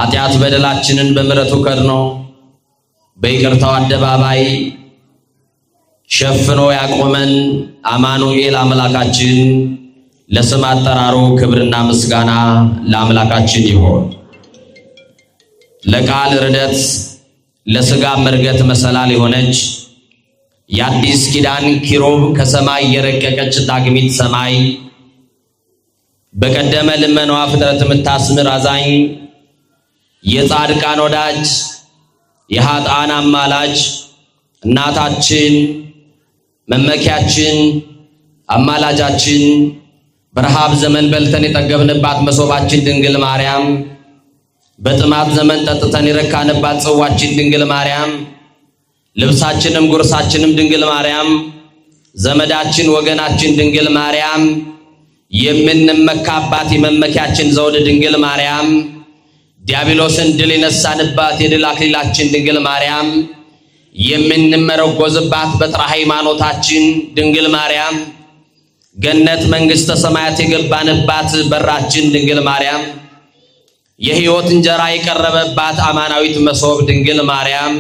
ኃጢአት በደላችንን በምሕረቱ ከድኖ በይቅርታው አደባባይ ሸፍኖ ያቆመን አማኑኤል አምላካችን ለስም አጠራሩ ክብርና ምስጋና ለአምላካችን ይሁን። ለቃል ርደት ለሥጋ መርገት መሰላል የሆነች የአዲስ ኪዳን ኪሩብ ከሰማይ የረቀቀች ዳግሚት ሰማይ በቀደመ ልመናዋ ፍጥረት የምታስምር አዛኝ የጻድቃን ወዳጅ የኃጥአን አማላጅ እናታችን መመኪያችን አማላጃችን በረሃብ ዘመን በልተን የጠገብንባት መሶባችን ድንግል ማርያም በጥማት ዘመን ጠጥተን የረካንባት ጽዋችን ድንግል ማርያም ልብሳችንም ጉርሳችንም ድንግል ማርያም ዘመዳችን ወገናችን ድንግል ማርያም የምንመካባት የመመኪያችን ዘውድ ድንግል ማርያም ዲያብሎስን ድል የነሳንባት የድል አክሊላችን ድንግል ማርያም የምንመረጎዝባት በጥራ ሃይማኖታችን ድንግል ማርያም ገነት መንግሥተ ሰማያት የገባንባት በራችን ድንግል ማርያም የሕይወት እንጀራ የቀረበባት አማናዊት መሶብ ድንግል ማርያም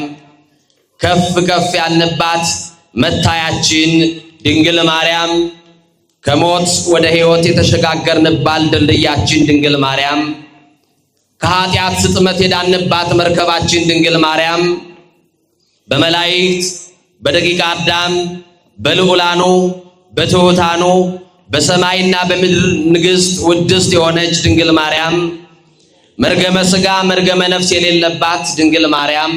ከፍ ከፍ ያልንባት መታያችን ድንግል ማርያም ከሞት ወደ ሕይወት የተሸጋገርንባት ድልድያችን ድንግል ማርያም ከኃጢአት ስጥመት የዳንባት መርከባችን ድንግል ማርያም በመላእክት በደቂቀ አዳም በልዑላኑ በትሑታኑ በሰማይና በምድር ንግሥት ውድስት የሆነች ድንግል ማርያም መርገመ ሥጋ መርገመ ነፍስ የሌለባት ድንግል ማርያም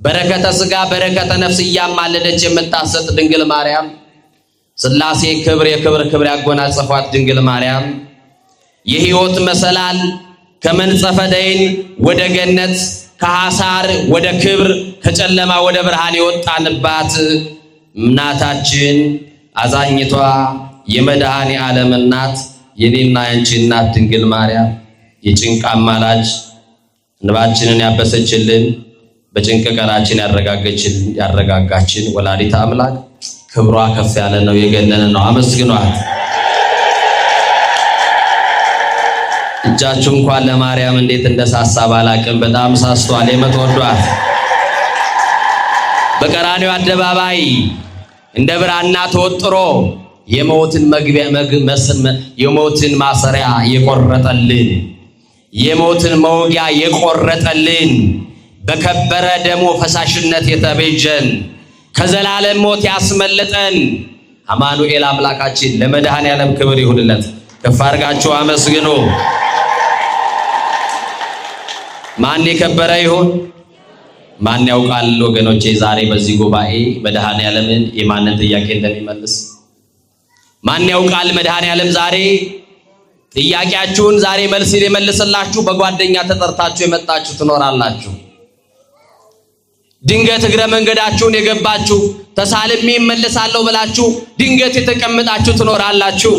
በረከተ ሥጋ በረከተ ነፍስ እያማለደች የምታሰጥ ድንግል ማርያም ሥላሴ ክብር የክብር ክብር ያጎናጸፏት ድንግል ማርያም የሕይወት መሰላል ከመንጸፈ ደይን ወደ ገነት ከሐሳር ወደ ክብር ከጨለማ ወደ ብርሃን የወጣንባት እናታችን አዛኝቷ የመድኃኔ ዓለም እናት የኔና ያንቺ እናት ድንግል ማርያም የጭንቅ አማላጅ እንባችንን ያበሰችልን በጭንቅ ቀናችን ያረጋጋችን ወላዲተ አምላክ ክብሯ ከፍ ያለ ነው፣ የገነነ ነው። አመስግኗት። እጃችሁ እንኳን ለማርያም እንዴት እንደሳሳ ባላቅም በጣም ሳስቷል። የምትወዷት በቀራንዮ አደባባይ እንደ ብራና ተወጥሮ የሞትን መግቢያ የሞትን ማሰሪያ የቆረጠልን የሞትን መውጊያ የቆረጠልን በከበረ ደሙ ፈሳሽነት የተቤዠን ከዘላለም ሞት ያስመለጠን አማኑኤል አምላካችን ለመድኃኔ ዓለም ክብር ይሁንለት። ከፍ አድርጋችሁ አመስግኑ። ማን የከበረ ይሁን? ማን ያውቃል? ወገኖቼ ዛሬ በዚህ ጉባኤ መድኃኔ ዓለምን የማንን ጥያቄ እንደሚመልስ ማን ያውቃል? መድኃኔ ዓለም ዛሬ ጥያቄያችሁን ዛሬ መልስ ሊመልስላችሁ በጓደኛ ተጠርታችሁ የመጣችሁ ትኖራላችሁ። ድንገት እግረ መንገዳችሁን የገባችሁ ተሳልሜ እመለሳለሁ ብላችሁ ድንገት የተቀመጣችሁ ትኖራላችሁ።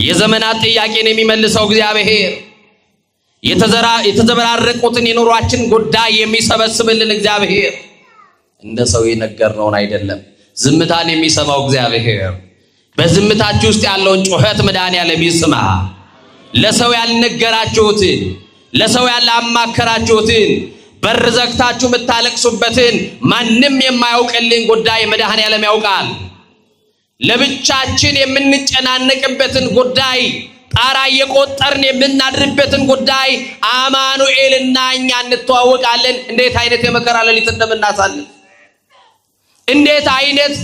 የዘመናት ጥያቄን የሚመልሰው እግዚአብሔር የተዘበራረቁትን የኑሯችን ጉዳይ የሚሰበስብልን እግዚአብሔር እንደ ሰው የነገርነውን አይደለም። ዝምታን የሚሰማው እግዚአብሔር በዝምታችሁ ውስጥ ያለውን ጩኸት መድኃኔዓለም ይስማ። ለሰው ያልነገራችሁትን ለሰው ያላማከራችሁትን በር ዘግታችሁ የምታለቅሱበትን ማንም የማያውቅልን ጉዳይ መድኃኔዓለም ያውቃል። ለብቻችን የምንጨናነቅበትን ጉዳይ ጣራ የቆጠርን የምናድርበትን ጉዳይ አማኑኤልና እኛ እንተዋወቃለን። እንዴት አይነት የመከራ ሌሊት እንደምናሳልፍ እንዴት አይነት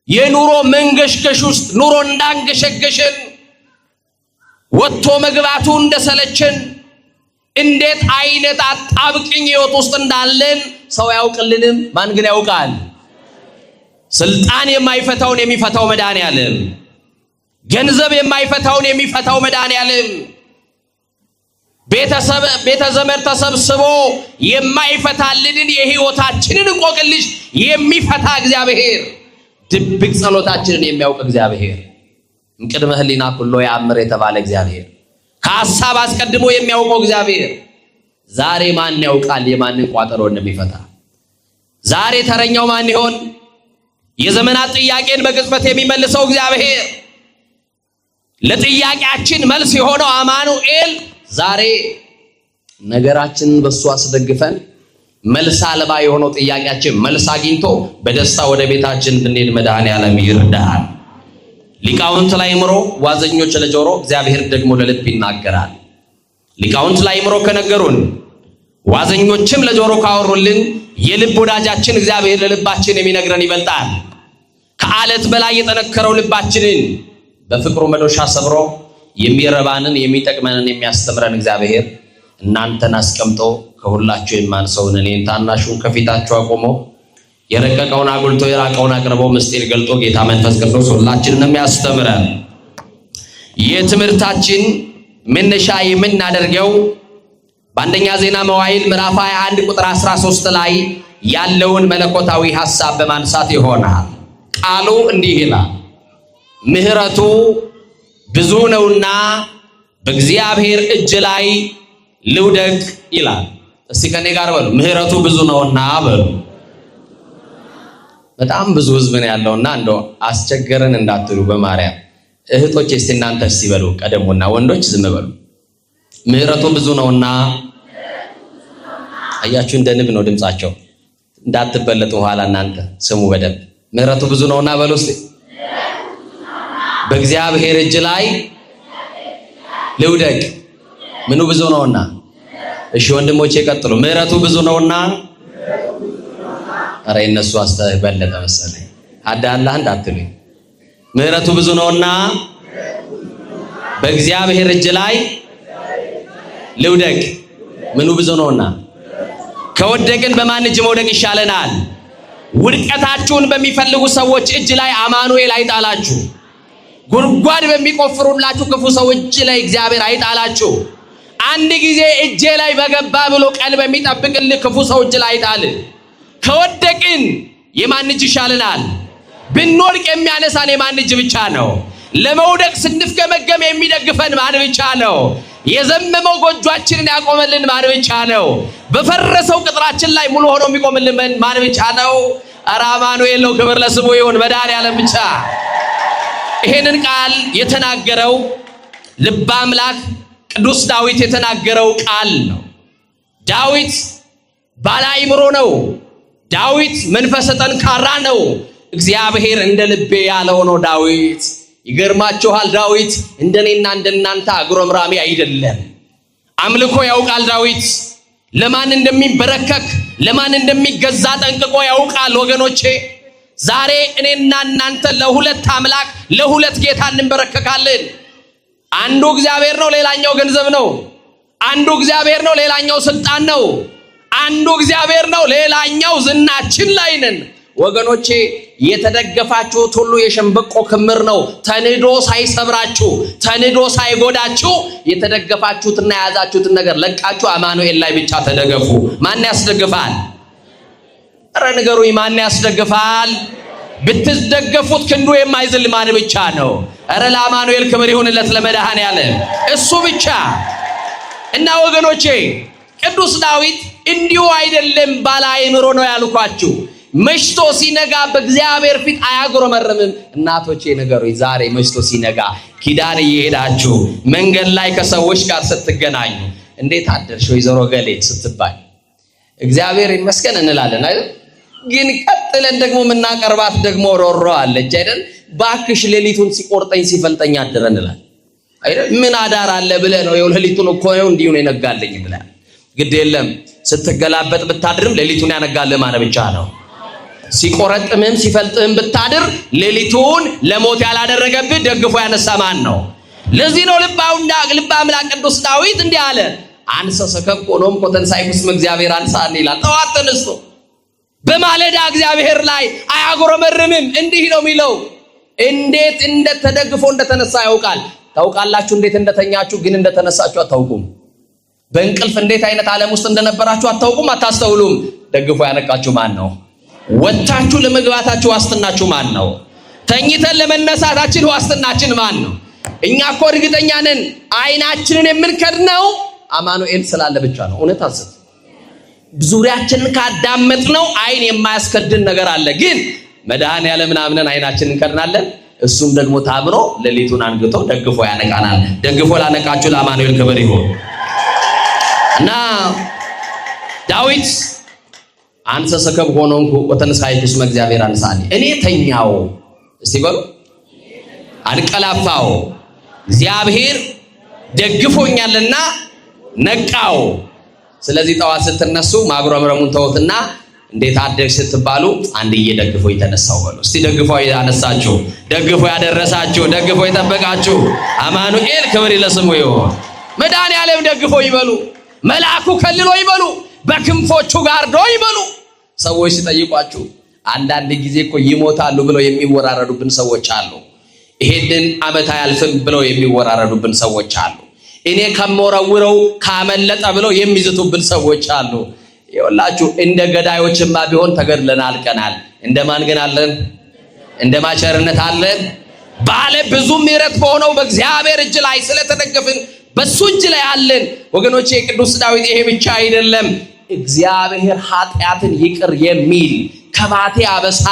የኑሮ መንገሽገሽ ውስጥ ኑሮ እንዳንገሸገሽን ወጥቶ መግባቱ እንደሰለችን እንዴት አይነት አጣብቅኝ ሕይወት ውስጥ እንዳለን ሰው ያውቅልንም። ማን ግን ያውቃል? ስልጣን የማይፈታውን የሚፈታው መድኃኔዓለም፣ ገንዘብ የማይፈታውን የሚፈታው መድኃኔዓለም፣ ቤተ ዘመድ ተሰብስቦ የማይፈታልንን የሕይወታችንን እንቆቅልሽ የሚፈታ እግዚአብሔር፣ ድብቅ ጸሎታችንን የሚያውቅ እግዚአብሔር፣ እምቅድመ ሕሊና ኩሎ ያምር የተባለ እግዚአብሔር፣ ከሐሳብ አስቀድሞ የሚያውቀው እግዚአብሔር ዛሬ ማን ያውቃል የማንን ቋጠሮ እንደሚፈታ? ዛሬ ተረኛው ማን ይሆን? የዘመናት ጥያቄን በቅጽበት የሚመልሰው እግዚአብሔር፣ ለጥያቄያችን መልስ የሆነው አማኑኤል ዛሬ ነገራችንን በሱ አስደግፈን መልስ አልባ የሆነው ጥያቄያችን መልስ አግኝቶ በደስታ ወደ ቤታችን ብንሄድ መድኃኔዓለም ይርዳል። ሊቃውንት ለአእምሮ ዋዘኞች ለጆሮ እግዚአብሔር ደግሞ ለልብ ይናገራል። ሊቃውንት ለአእምሮ ከነገሩን ዋዘኞችም ለጆሮ ካወሩልን የልብ ወዳጃችን እግዚአብሔር ለልባችን የሚነግረን ይበልጣል። ከአለት በላይ የጠነከረው ልባችንን በፍቅሩ መዶሻ ሰብሮ የሚረባንን የሚጠቅመንን የሚያስተምረን እግዚአብሔር እናንተን አስቀምጦ ከሁላችሁ የማንሰውን እኔን ታናሹን ከፊታችሁ አቆሞ የረቀቀውን አጉልቶ የራቀውን አቅርቦ ምስጢር ገልጦ ጌታ መንፈስ ቅዱስ ሁላችንንም ያስተምረን። የትምህርታችን መነሻ የምናደርገው በአንደኛ ዜና መዋዕል ምዕራፍ 21 ቁጥር 13 ላይ ያለውን መለኮታዊ ሐሳብ በማንሳት ይሆናል። ቃሉ እንዲህ ይላል፣ ምሕረቱ ብዙ ነውና በእግዚአብሔር እጅ ላይ ልውደቅ ይላል። እስቲ ከኔ ጋር በሉ፣ ምሕረቱ ብዙ ነውና በሉ። በጣም ብዙ ህዝብ ነው ያለውና እንደው አስቸገረን እንዳትሉ በማርያም እህቶች እስቲ እናንተ እስቲ በሉ ቀደሙና፣ ወንዶች ዝም በሉ። ምሕረቱ ብዙ ነውና፣ አያችሁ እንደ ንብ ነው ድምጻቸው፣ እንዳትበለጡ ኋላ እናንተ ስሙ በደንብ። ምሕረቱ ብዙ ነውና በሉ እስቲ። በእግዚአብሔር እጅ ላይ ልውደቅ። ምኑ ብዙ ነውና? እሺ ወንድሞቼ ቀጥሉ። ምሕረቱ ብዙ ነውና። አረ እነሱ አስተበለጠ መሰለኝ። አዳላህ እንዳትሉኝ። ምሕረቱ ብዙ ነውና በእግዚአብሔር እጅ ላይ ልውደቅ። ምኑ ብዙ ነውና? ከወደቅን በማን እጅ መውደቅ ይሻለናል? ውድቀታችሁን በሚፈልጉ ሰዎች እጅ ላይ አማኑኤል አይጣላችሁ። ጉድጓድ በሚቆፍሩላችሁ ክፉ ሰው እጅ ላይ እግዚአብሔር አይጣላችሁ። አንድ ጊዜ እጄ ላይ በገባ ብሎ ቀን በሚጠብቅልህ ክፉ ሰው እጅ ላይ አይጣል። ከወደቅን የማን እጅ ይሻለናል? ብንወድቅ የሚያነሳን የማን እጅ ብቻ ነው? ለመውደቅ ስንፍገመገም የሚደግፈን ማን ብቻ ነው? የዘመመው ጎጆአችንን ያቆመልን ማን ብቻ ነው? በፈረሰው ቅጥራችን ላይ ሙሉ ሆኖ የሚቆምልን ማን ብቻ ነው? ኧረ አማኑኤል ነው። ክብር ለስሙ ይሁን። መድኃኔዓለም ብቻ። ይሄንን ቃል የተናገረው ልበ አምላክ ቅዱስ ዳዊት የተናገረው ቃል ነው። ዳዊት ባለ አእምሮ ነው። ዳዊት መንፈሰ ጠንካራ ነው። እግዚአብሔር እንደ ልቤ ያለው ነው ዳዊት። ይገርማችኋል፣ ዳዊት እንደኔና እንደናንተ አጉረምራሚ አይደለም። አምልኮ ያውቃል ዳዊት። ለማን እንደሚበረከክ ለማን እንደሚገዛ ጠንቅቆ ያውቃል። ወገኖቼ ዛሬ እኔና እናንተ ለሁለት አምላክ ለሁለት ጌታ እንበረከካለን። አንዱ እግዚአብሔር ነው፣ ሌላኛው ገንዘብ ነው። አንዱ እግዚአብሔር ነው፣ ሌላኛው ስልጣን ነው። አንዱ እግዚአብሔር ነው፣ ሌላኛው ዝናችን ላይ ነን። ወገኖቼ የተደገፋችሁት ሁሉ የሸንበቆ ክምር ነው። ተንዶ ሳይሰብራችሁ ተንዶ ሳይጎዳችሁ የተደገፋችሁትና የያዛችሁትን ነገር ለቃችሁ አማኑኤል ላይ ብቻ ተደገፉ። ማን ያስደግፋል? ኧረ ንገሩኝ፣ ማን ያስደግፋል? ብትደገፉት ክንዱ የማይዝል ማን ብቻ ነው? ኧረ ለአማኑኤል ክብር ይሁንለት፣ ለመድኃኔዓለም እሱ ብቻ። እና ወገኖቼ ቅዱስ ዳዊት እንዲሁ አይደለም ባለ አእምሮ ነው ያልኳችሁ። መሽቶ ሲነጋ በእግዚአብሔር ፊት አያጉረመርምም። እናቶቼ ንገሩኝ፣ ዛሬ መሽቶ ሲነጋ ኪዳን እየሄዳችሁ መንገድ ላይ ከሰዎች ጋር ስትገናኙ እንዴት አደርሽ ወይዘሮ ገሌ ስትባል እግዚአብሔር ይመስገን እንላለን አይደል? ግን ቀጥለን ደግሞ የምናቀርባት ደግሞ ሮሮ አለች አይደል? ባክሽ ሌሊቱን ሲቆርጠኝ ሲፈልጠኝ አደረ እንላለን አይደል? ምን አዳር አለ ብለህ ነው? ይኸው ሌሊቱን እኮ ነው እንዲሁ ነው የነጋልኝ ብለህ ግድ የለም ስትገላበጥ ብታድርም ሌሊቱን ያነጋልህ ማን ብቻ ነው? ሲቆረጥምህም ሲፈልጥህም ብታድር ሌሊቱን ለሞት ያላደረገብህ ደግፎ ያነሳ ማን ነው? ለዚህ ነው ልበ አምላክ ቅዱስ ዳዊት እንዲህ አለ፣ አንሰ ሰከብኩ ኖም ኮተንሳይኩ እስመ እግዚአብሔር አንሳኒ ይላል። ጠዋት ተነስቶ በማለዳ እግዚአብሔር ላይ አያጉረመርምም። እንዲህ ነው የሚለው። እንዴት እንደተደግፎ እንደተነሳ ያውቃል። ታውቃላችሁ እንዴት እንደተኛችሁ፣ ግን እንደተነሳችሁ አታውቁም። በእንቅልፍ እንዴት አይነት ዓለም ውስጥ እንደነበራችሁ አታውቁም፣ አታስተውሉም። ደግፎ ያነቃችሁ ማን ነው? ወጣችሁ ለመግባታችሁ ዋስትናችሁ ማን ነው? ተኝተን ለመነሳታችን ዋስትናችን ማን ነው? እኛ እኮ እርግጠኛ ነን አይናችንን የምንከድነው አማኑኤል ስላለ ብቻ ነው። እውነት አስብ። ዙሪያችንን ካዳመጥነው አይን የማያስከድን ነገር አለ። ግን መድኃኔዓለምን አምነን አይናችንን እንከድናለን። እሱም ደግሞ ታምኖ ሌሊቱን አንግቶ ደግፎ ያነቃናል። ደግፎ ላነቃችሁ ለአማኑኤል ክብር ይሁን። እና ዳዊት አንተ ሰከብ ሆኖንኩ ወተንሳይኩስ መግዚአብሔር አንሳኒ እኔ ተኛው እስቲ በሉ አንቀላፋው እግዚአብሔር ደግፎኛልና ነቃው። ስለዚህ ጠዋት ስትነሱ ማጉረምረሙን ተውትና እንዴት አደግ ስትባሉ አንድዬ ደግፎ የተነሳው በሉ እስቲ። ደግፎ ያነሳችሁ፣ ደግፎ ያደረሳችሁ፣ ደግፎ የጠበቃችሁ አማኑኤል ክብር ለስሙ ይሁን። መድኃኔዓለም ደግፎ ይበሉ፣ መልአኩ ከልሎ ይበሉ፣ በክንፎቹ ጋርዶ ይበሉ። ሰዎች ሲጠይቋችሁ አንዳንድ ጊዜ እኮ ይሞታሉ ብለው የሚወራረዱብን ሰዎች አሉ። ይሄንን ዓመት አያልፍም ብለው የሚወራረዱብን ሰዎች አሉ። እኔ ከመወረውረው ካመለጠ ብለው የሚዝቱብን ሰዎች አሉ። ይኸውላችሁ እንደ ገዳዮችማ ቢሆን ተገድለን አልቀናል። እንደማን ግን አለን? እንደማቸርነት አለን። ባለ ብዙ ምሕረት በሆነው በእግዚአብሔር እጅ ላይ ስለተደገፍን በሱ እጅ ላይ አለን። ወገኖቼ ቅዱስ ዳዊት ይሄ ብቻ አይደለም፣ እግዚአብሔር ኃጢአትን ይቅር የሚል ከባቴ አበሳ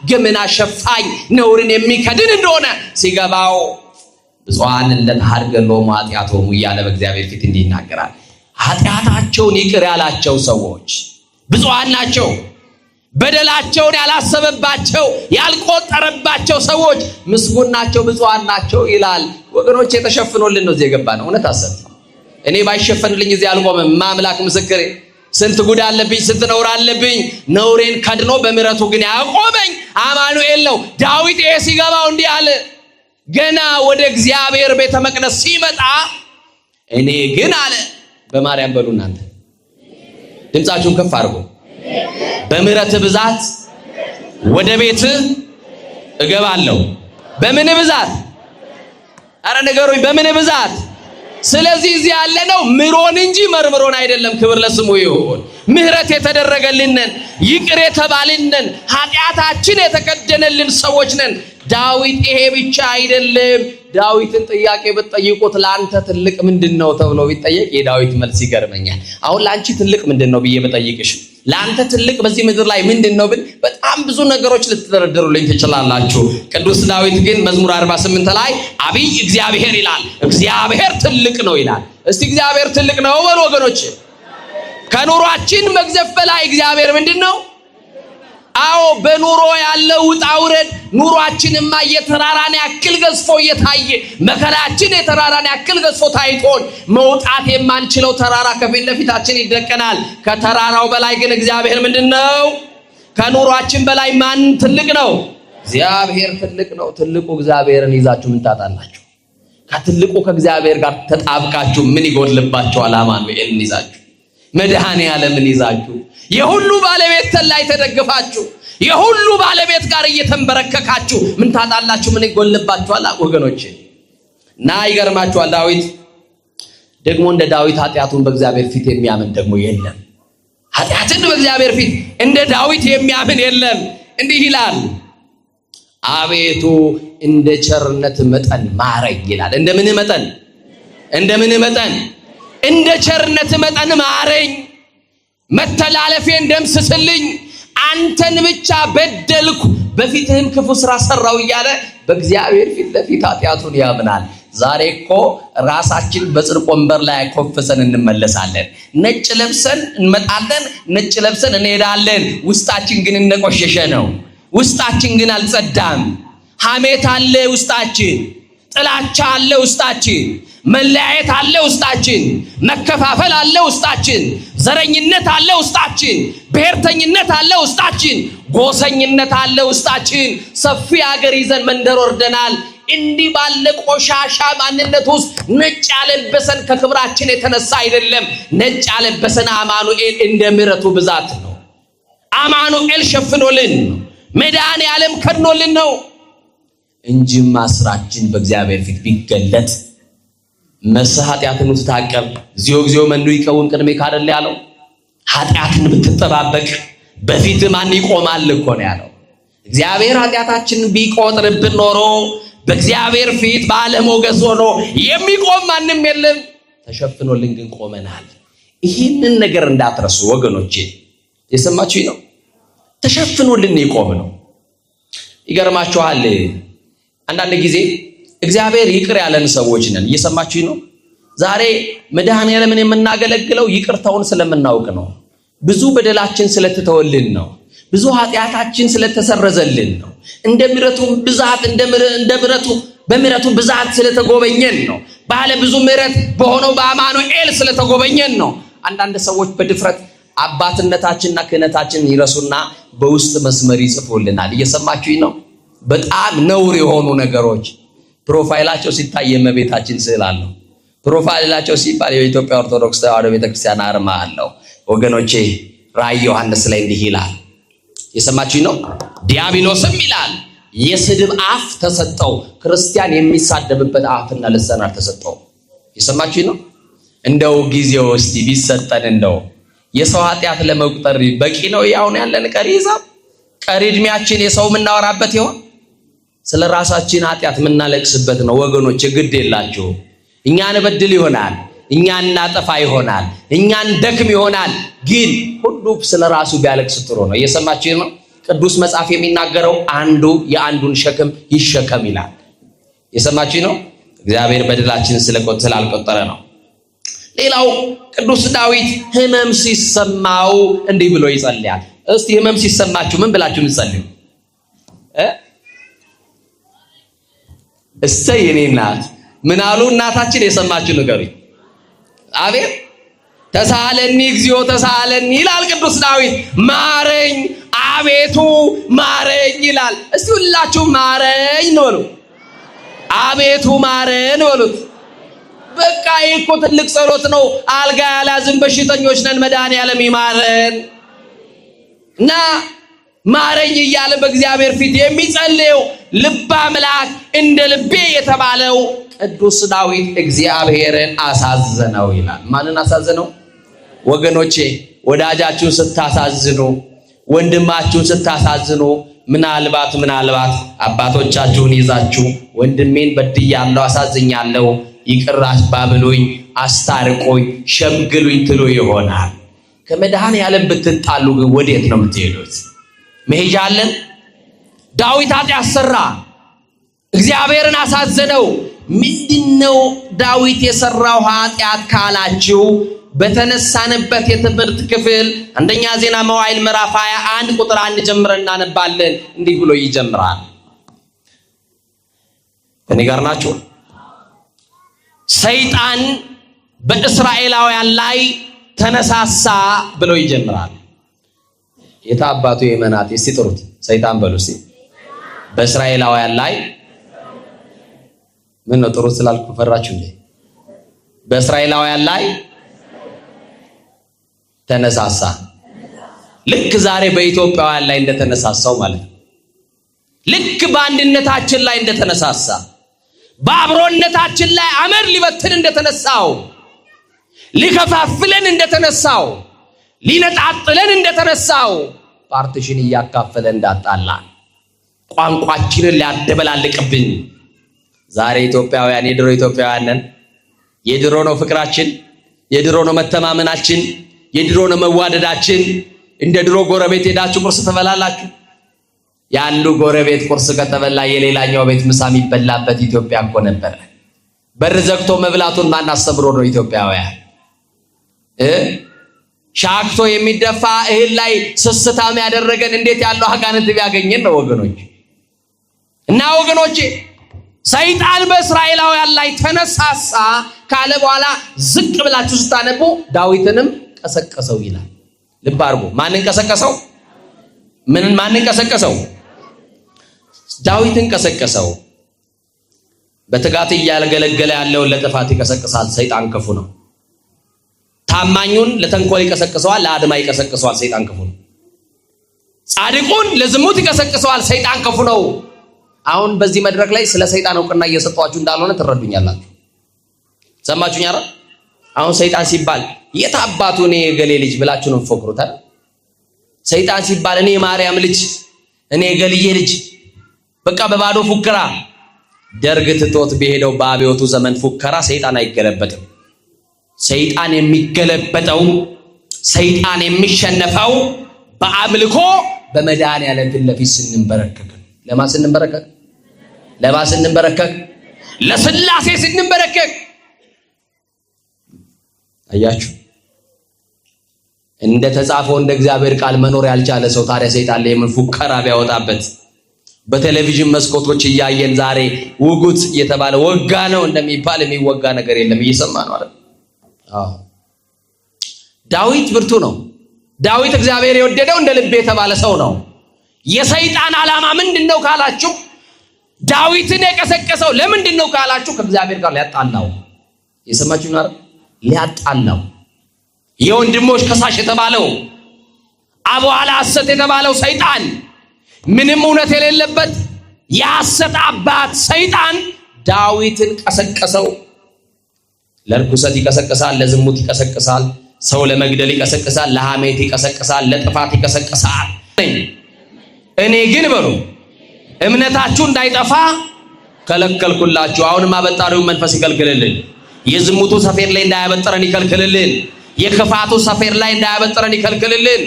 ግምና ሸፋኝ ነውርን የሚከድን እንደሆነ ሲገባው ብፁዓን ለተሐርገሎሙ ኃጢአቶሙ እያለ በእግዚአብሔር ፊት እንዲህ ይናገራል። ኃጢአታቸውን ይቅር ያላቸው ሰዎች ብፁዓን ናቸው። በደላቸውን ያላሰበባቸው ያልቆጠረባቸው ሰዎች ምስጉን ናቸው፣ ብፁዓን ናቸው ይላል። ወገኖች የተሸፍኖልን ነው እዚህ የገባ ነው። እውነት አሰብ እኔ ባይሸፈንልኝ እዚህ አልቆምም። ማምላክ ምስክሬ ስንት ጉድ አለብኝ፣ ስንት ነውር አለብኝ። ነውሬን ከድኖ በምሕረቱ ግን ያቆመኝ አማኑኤል ነው። ዳዊት ይሄ ሲገባው እንዲህ አለ። ገና ወደ እግዚአብሔር ቤተ መቅደስ ሲመጣ እኔ ግን አለ በማርያም በሉ እናንተ ድምጻችሁን ከፍ አድርጉ። በምሕረት ብዛት ወደ ቤት እገባለሁ። በምን ብዛት? አረ ነገሩኝ፣ በምን ብዛት? ስለዚህ እዚህ ያለ ነው ምሮን እንጂ መርምሮን አይደለም። ክብር ለስሙ ይሁን። ምሕረት የተደረገልንን ይቅር የተባልንን ኃጢአታችን የተከደነልን ሰዎች ነን። ዳዊት ይሄ ብቻ አይደለም። ዳዊትን ጥያቄ ብትጠይቁት ለአንተ ትልቅ ምንድነው ተብሎ ቢጠየቅ የዳዊት መልስ ይገርመኛል። አሁን ለአንቺ ትልቅ ምንድነው ብዬ ብጠይቅሽ ለአንተ ትልቅ በዚህ ምድር ላይ ምንድነው ብል በጣም ብዙ ነገሮች ልትደረደሩልኝ ትችላላችሁ። ቅዱስ ዳዊት ግን መዝሙር 48 ላይ አብይ እግዚአብሔር ይላል። እግዚአብሔር ትልቅ ነው ይላል። እስቲ እግዚአብሔር ትልቅ ነው በሉ ወገኖች። ከኑሯችን መግዘፍ በላይ እግዚአብሔር ምንድነው? አዎ በኑሮ ያለው ውጣ ውረድ ኑሯችንማ የተራራን ያክል ገዝፎ እየታየ መከራችን የተራራን ያክል ገዝፎ ታይቶን መውጣት የማንችለው ተራራ ከፊት ለፊታችን ይደቀናል። ከተራራው በላይ ግን እግዚአብሔር ምንድነው? ከኑሯችን በላይ ማን ትልቅ ነው? እግዚአብሔር ትልቅ ነው። ትልቁ እግዚአብሔርን ይዛችሁ ምን ታጣላችሁ? ከትልቁ ከእግዚአብሔር ጋር ተጣብቃችሁ ምን ይጎድልባችኋል? አማኑኤልን ይዛችሁ መድኃኔዓለምን ይዛችሁ የሁሉ ባለቤት ላይ ተደግፋችሁ የሁሉ ባለቤት ጋር እየተንበረከካችሁ ምን ታጣላችሁ? ምን ይጎልባችኋል? ወገኖቼ እና ይገርማችኋል። ዳዊት ደግሞ እንደ ዳዊት ኃጢአቱን በእግዚአብሔር ፊት የሚያምን ደግሞ የለም። ኃጢአትን በእግዚአብሔር ፊት እንደ ዳዊት የሚያምን የለም። እንዲህ ይላል፣ አቤቱ እንደ ቸርነት መጠን ማረኝ ይላል። እንደምን መጠን? እንደምን መጠን? እንደ ቸርነት መጠን ማረኝ፣ መተላለፌን ደምስስልኝ፣ አንተን ብቻ በደልኩ፣ በፊትህም ክፉ ስራ ሰራው እያለ በእግዚአብሔር ፊት ለፊት ኃጢአቱን ያምናል። ዛሬ እኮ ራሳችን በጽድቅ ወንበር ላይ ኮፍሰን እንመለሳለን። ነጭ ለብሰን እንመጣለን፣ ነጭ ለብሰን እንሄዳለን። ውስጣችን ግን እንደቆሸሸ ነው። ውስጣችን ግን አልጸዳም። ሐሜት አለ ውስጣችን፣ ጥላቻ አለ ውስጣችን፣ መለያየት አለ ውስጣችን፣ መከፋፈል አለ ውስጣችን፣ ዘረኝነት አለ ውስጣችን፣ ብሔርተኝነት አለ ውስጣችን፣ ጎሰኝነት አለ ውስጣችን። ሰፊ ሀገር ይዘን መንደር ወርደናል። እንዲህ ባለ ቆሻሻ ማንነት ውስጥ ነጭ ያለበሰን ከክብራችን የተነሳ አይደለም። ነጭ ያለበሰን አማኑኤል እንደ ምሕረቱ ብዛት ነው። አማኑኤል ሸፍኖልን ነው። መድኃኔዓለም ከድኖልን ነው እንጂማ ስራችን በእግዚአብሔር ፊት ቢገለጥ መስህ ኃጢአትን ብትታቀብ እግዚኦ እግዚኦ መኑ ይቀውም ቅድሜ ካደለ ያለው ኃጢአትን ብትጠባበቅ በፊት ማን ይቆማል እኮ ነው ያለው። እግዚአብሔር ኃጢአታችንን ቢቆጥርብን ኖሮ በእግዚአብሔር ፊት ባለሞገስ ሆኖ የሚቆም ማንም የለም። ተሸፍኖልን ግን ቆመናል። ይህንን ነገር እንዳትረሱ ወገኖቼ። የሰማችሁ ነው። ተሸፍኖልን ይቆም ነው። ይገርማችኋል። አንዳንድ ጊዜ እግዚአብሔር ይቅር ያለን ሰዎች ነን። እየሰማችሁ ነው። ዛሬ መድኃኔዓለምን የምናገለግለው ይቅርታውን ስለምናውቅ ነው። ብዙ በደላችን ስለተተወልን ነው። ብዙ ኃጢአታችን ስለተሰረዘልን ነው። እንደ ምሕረቱ ብዛት በምሕረቱ ብዛት ስለተጎበኘን ነው። ባለ ብዙ ምሕረት በሆነው በአማኑኤል ስለተጎበኘን ነው። አንዳንድ ሰዎች በድፍረት አባትነታችንና ክህነታችንን ይረሱና በውስጥ መስመር ይጽፉልናል። እየሰማችሁኝ ነው? በጣም ነውር የሆኑ ነገሮች ፕሮፋይላቸው ሲታይ የእመቤታችን ስዕል አለው። ፕሮፋይላቸው ሲባል የኢትዮጵያ ኦርቶዶክስ ተዋሕዶ ቤተክርስቲያን አርማ አለው። ወገኖቼ ራዕይ ዮሐንስ ላይ እንዲህ ይላል። የሰማችሁኝ ነው? ዲያብሎስም ይላል የስድብ አፍ ተሰጠው። ክርስቲያን የሚሳደብበት አፍና ልሳን አልተሰጠውም። የሰማችሁኝ ነው? እንደው ጊዜው እስቲ ቢሰጠን እንደው የሰው ኃጢአት ለመቁጠር በቂ ነው። ያው ነው ያለን ቀሪ ሂሳብ፣ ቀሪ እድሜያችን የሰው የምናወራበት ይሆን? ስለ ራሳችን ኃጢአት የምናለቅስበት ነው። ወገኖች ግድ የላችሁ። እኛን በድል ይሆናል፣ እኛን እናጠፋ ይሆናል፣ እኛን ደክም ይሆናል። ግን ሁሉ ስለ ራሱ ቢያለቅስ ጥሩ ነው። እየሰማችሁ ነው? ቅዱስ መጽሐፍ የሚናገረው አንዱ የአንዱን ሸክም ይሸከም ይላል። የሰማችሁ ነው? እግዚአብሔር በደላችንን ስላልቆጠረ ነው። ሌላው ቅዱስ ዳዊት ሕመም ሲሰማው እንዲህ ብሎ ይጸልያል። እስቲ ሕመም ሲሰማችሁ ምን ብላችሁ እንጸልዩ? እሰይ የኔ እናት ምን አሉ እናታችን? የሰማችሁ ንገሩኝ። አቤት ተሳለኒ እግዚኦ ተሳለኒ ይላል ቅዱስ ዳዊት። ማረኝ አቤቱ ማረኝ ይላል። እስቲ ሁላችሁ ማረኝ ነው በሉ። አቤቱ ማረን በሉት። በቃ ይሄ እኮ ትልቅ ጸሎት ነው። አልጋ ያላዝን በሽተኞች ነን፣ መድኃኔዓለም ይማረን እና ማረኝ እያለ በእግዚአብሔር ፊት የሚጸልየው ልበ አምላክ እንደ ልቤ የተባለው ቅዱስ ዳዊት እግዚአብሔርን አሳዘነው ይላል። ማንን አሳዘነው? ወገኖቼ ወዳጃችሁን ስታሳዝኑ፣ ወንድማችሁን ስታሳዝኑ፣ ምናልባት አባቶቻችሁን ይዛችሁ ወንድሜን በድያለሁ፣ አሳዝኛለሁ፣ ይቅር ባብሉኝ፣ አስታርቁኝ፣ ሸምግሉኝ ትሉ ይሆናል። ከመድኃኔዓለም ብትጣሉ ግን ወዴት ነው የምትሄዱት? መሄጃ አለን? ዳዊት ኃጢአት ሰራ፣ እግዚአብሔርን አሳዘነው። ምንድነው ዳዊት የሰራው ኃጢአት ካላችሁ በተነሳንበት የትምህርት ክፍል አንደኛ ዜና መዋዕል ምዕራፍ 21 ቁጥር 1 ጀምረን እናነባለን። እንዲህ ብሎ ይጀምራል። እኔ ጋር ናችሁ? ሰይጣን በእስራኤላውያን ላይ ተነሳሳ ብሎ ይጀምራል። የታባቱ የመናት እስቲ ጥሩት። ሰይጣን በሉ እስቲ። በእስራኤላውያን ላይ ምን ነው ጥሩት ስላልኩ ፈራችሁ እንዴ? በእስራኤላውያን ላይ ተነሳሳ። ልክ ዛሬ በኢትዮጵያውያን ላይ እንደተነሳሳው ማለት ነው። ልክ በአንድነታችን ላይ እንደተነሳሳ፣ በአብሮነታችን ላይ አመድ ሊበትን እንደተነሳው፣ ሊከፋፍለን እንደተነሳው፣ ሊነጣጥለን እንደተነሳው፣ ፓርቲሽን እያካፈለ እንዳጣላን፣ ቋንቋችንን ሊያደበላልቅብን ዛሬ ኢትዮጵያውያን የድሮ ኢትዮጵያውያን ነን። የድሮ ነው ፍቅራችን፣ የድሮ ነው መተማመናችን፣ የድሮ ነው መዋደዳችን። እንደ ድሮ ጎረቤት ሄዳችሁ ቁርስ ትበላላችሁ? ያሉ ጎረቤት ቁርስ ከተበላ የሌላኛው ቤት ምሳ የሚበላበት ኢትዮጵያ እኮ ነበረ። በር ዘግቶ መብላቱን ማን አስተምሮ ነው ኢትዮጵያውያን? ሻክቶ የሚደፋ እህል ላይ ስስታም ያደረገን እንዴት ያለው አጋንንት ቢያገኘን ነው ወገኖች። እና ወገኖቼ ሰይጣን በእስራኤላውያን ላይ ተነሳሳ ካለ በኋላ ዝቅ ብላችሁ ስታነቡ ዳዊትንም ቀሰቀሰው ይላል። ልብ አድርጉ። ማንን ቀሰቀሰው? ማንን ቀሰቀሰው? ዳዊትን ቀሰቀሰው። በትጋት እያገለገለ ያለውን ለጥፋት ይቀሰቅሳል። ሰይጣን ክፉ ነው። ታማኙን ለተንኮል ይቀሰቅሰዋል፣ ለአድማ ይቀሰቅሰዋል። ሰይጣን ክፉ ነው። ጻድቁን ለዝሙት ይቀሰቅሰዋል። ሰይጣን ክፉ ነው። አሁን በዚህ መድረክ ላይ ስለ ሰይጣን እውቅና እየሰጧችሁ እንዳልሆነ ትረዱኛላችሁ። ሰማችሁኝ አይደል? አሁን ሰይጣን ሲባል የት አባቱ እኔ የገሌ ልጅ ብላችሁ ነው የምትፎክሩት አይደል? ሰይጣን ሲባል እኔ ማርያም ልጅ፣ እኔ የገልዬ ልጅ፣ በቃ በባዶ ፉከራ። ደርግ ትቶት በሄደው በአብዮቱ ዘመን ፉከራ ሰይጣን አይገለበጥም። ሰይጣን የሚገለበጠው፣ ሰይጣን የሚሸነፈው በአምልኮ በመድኃኔዓለም ፊት ለፊት ስንንበረከክ። ለማን ስንንበረከክ? ለማን ስንንበረከክ? ለሥላሴ ስንንበረከክ። አያችሁ እንደ ተጻፈው እንደ እግዚአብሔር ቃል መኖር ያልቻለ ሰው ታዲያ ሰይጣን ለምን ፉከራ ቢያወጣበት በቴሌቪዥን መስኮቶች እያየን ዛሬ ውጉት የተባለ ወጋ ነው እንደሚባል የሚወጋ ነገር የለም እየሰማ ነው አይደል? አዎ ዳዊት ብርቱ ነው። ዳዊት እግዚአብሔር የወደደው እንደ ልብ የተባለ ሰው ነው። የሰይጣን ዓላማ ምንድነው ካላችሁ ዳዊትን የቀሰቀሰው ለምንድነው ካላችሁ ከእግዚአብሔር ጋር ሊያጣላው የሰማችሁ ነው አይደል? ሊያጣላው የወንድሞች ከሳሽ የተባለው አቧላ ሐሰት የተባለው ሰይጣን ምንም እውነት የሌለበት የሐሰት አባት ሰይጣን ዳዊትን ቀሰቀሰው። ለርኩሰት ይቀሰቅሳል፣ ለዝሙት ይቀሰቅሳል፣ ሰው ለመግደል ይቀሰቅሳል፣ ለሐሜት ይቀሰቅሳል፣ ለጥፋት ይቀሰቅሳል። እኔ ግን በሉ እምነታችሁ እንዳይጠፋ ከለከልኩላችሁ። አሁንም አበጣሪው መንፈስ ይከልክልልን። የዝሙቱ ሰፌር ላይ እንዳያበጥረን ይከልክልልን። የክፋቱ ሰፌር ላይ እንዳያበጥረን ይከልክልልን።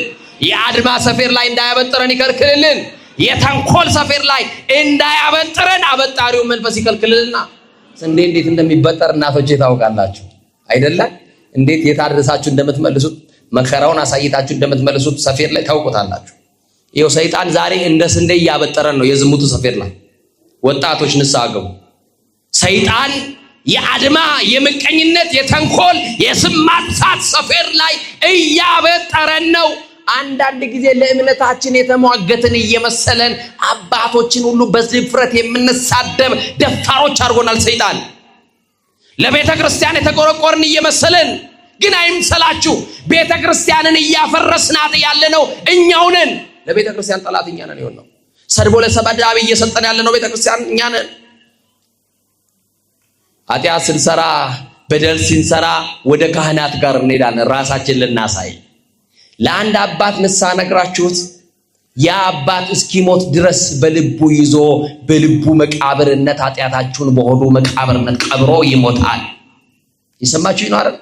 የአድማ ሰፌር ላይ እንዳያበጥረን ይከልክልልን። የተንኮል ሰፌር ላይ እንዳያበጥረን አበጣሪው መንፈስ ይከልክልልና። እንዴት እንደሚበጠር እናቶቼ ታውቃላችሁ አይደለም? እንዴት የታደሳችሁ እንደምትመልሱት መከራውን አሳይታችሁ እንደምትመልሱት ሰፌር ላይ ታውቁታላችሁ። ይኸው ሰይጣን ዛሬ እንደ ስንዴ እያበጠረን ነው የዝሙቱ ሰፌር ላይ። ወጣቶች ንስሐ ግቡ። ሰይጣን የአድማ የምቀኝነት የተንኮል የስም ማጥፋት ሰፌር ላይ እያበጠረን ነው። አንዳንድ ጊዜ ለእምነታችን የተሟገትን እየመሰለን አባቶችን ሁሉ በድፍረት የምንሳደብ ደፋሮች አድርጎናል ሰይጣን። ለቤተ ክርስቲያን የተቆረቆርን እየመሰለን ግን አይምሰላችሁ፣ ቤተ ክርስቲያንን እያፈረስናት ያለነው እኛው ነን። ለቤተ ክርስቲያን ጠላት እኛ ነን ይሆነው። ሰድቦ ለሰባዳቢ እየሰጠን ያለነው ቤተ ክርስቲያን እኛ ነን። ኃጢአት ስንሰራ በደል ሲንሰራ ወደ ካህናት ጋር እንሄዳለን ራሳችን ልናሳይ። ለአንድ አባት ንስሐ ነግራችሁት ያ አባት እስኪሞት ድረስ በልቡ ይዞ በልቡ መቃብርነት ኃጢአታችሁን በሆዱ መቃብርነት ቀብሮ ይሞታል። ይሰማችሁ ይኖራል።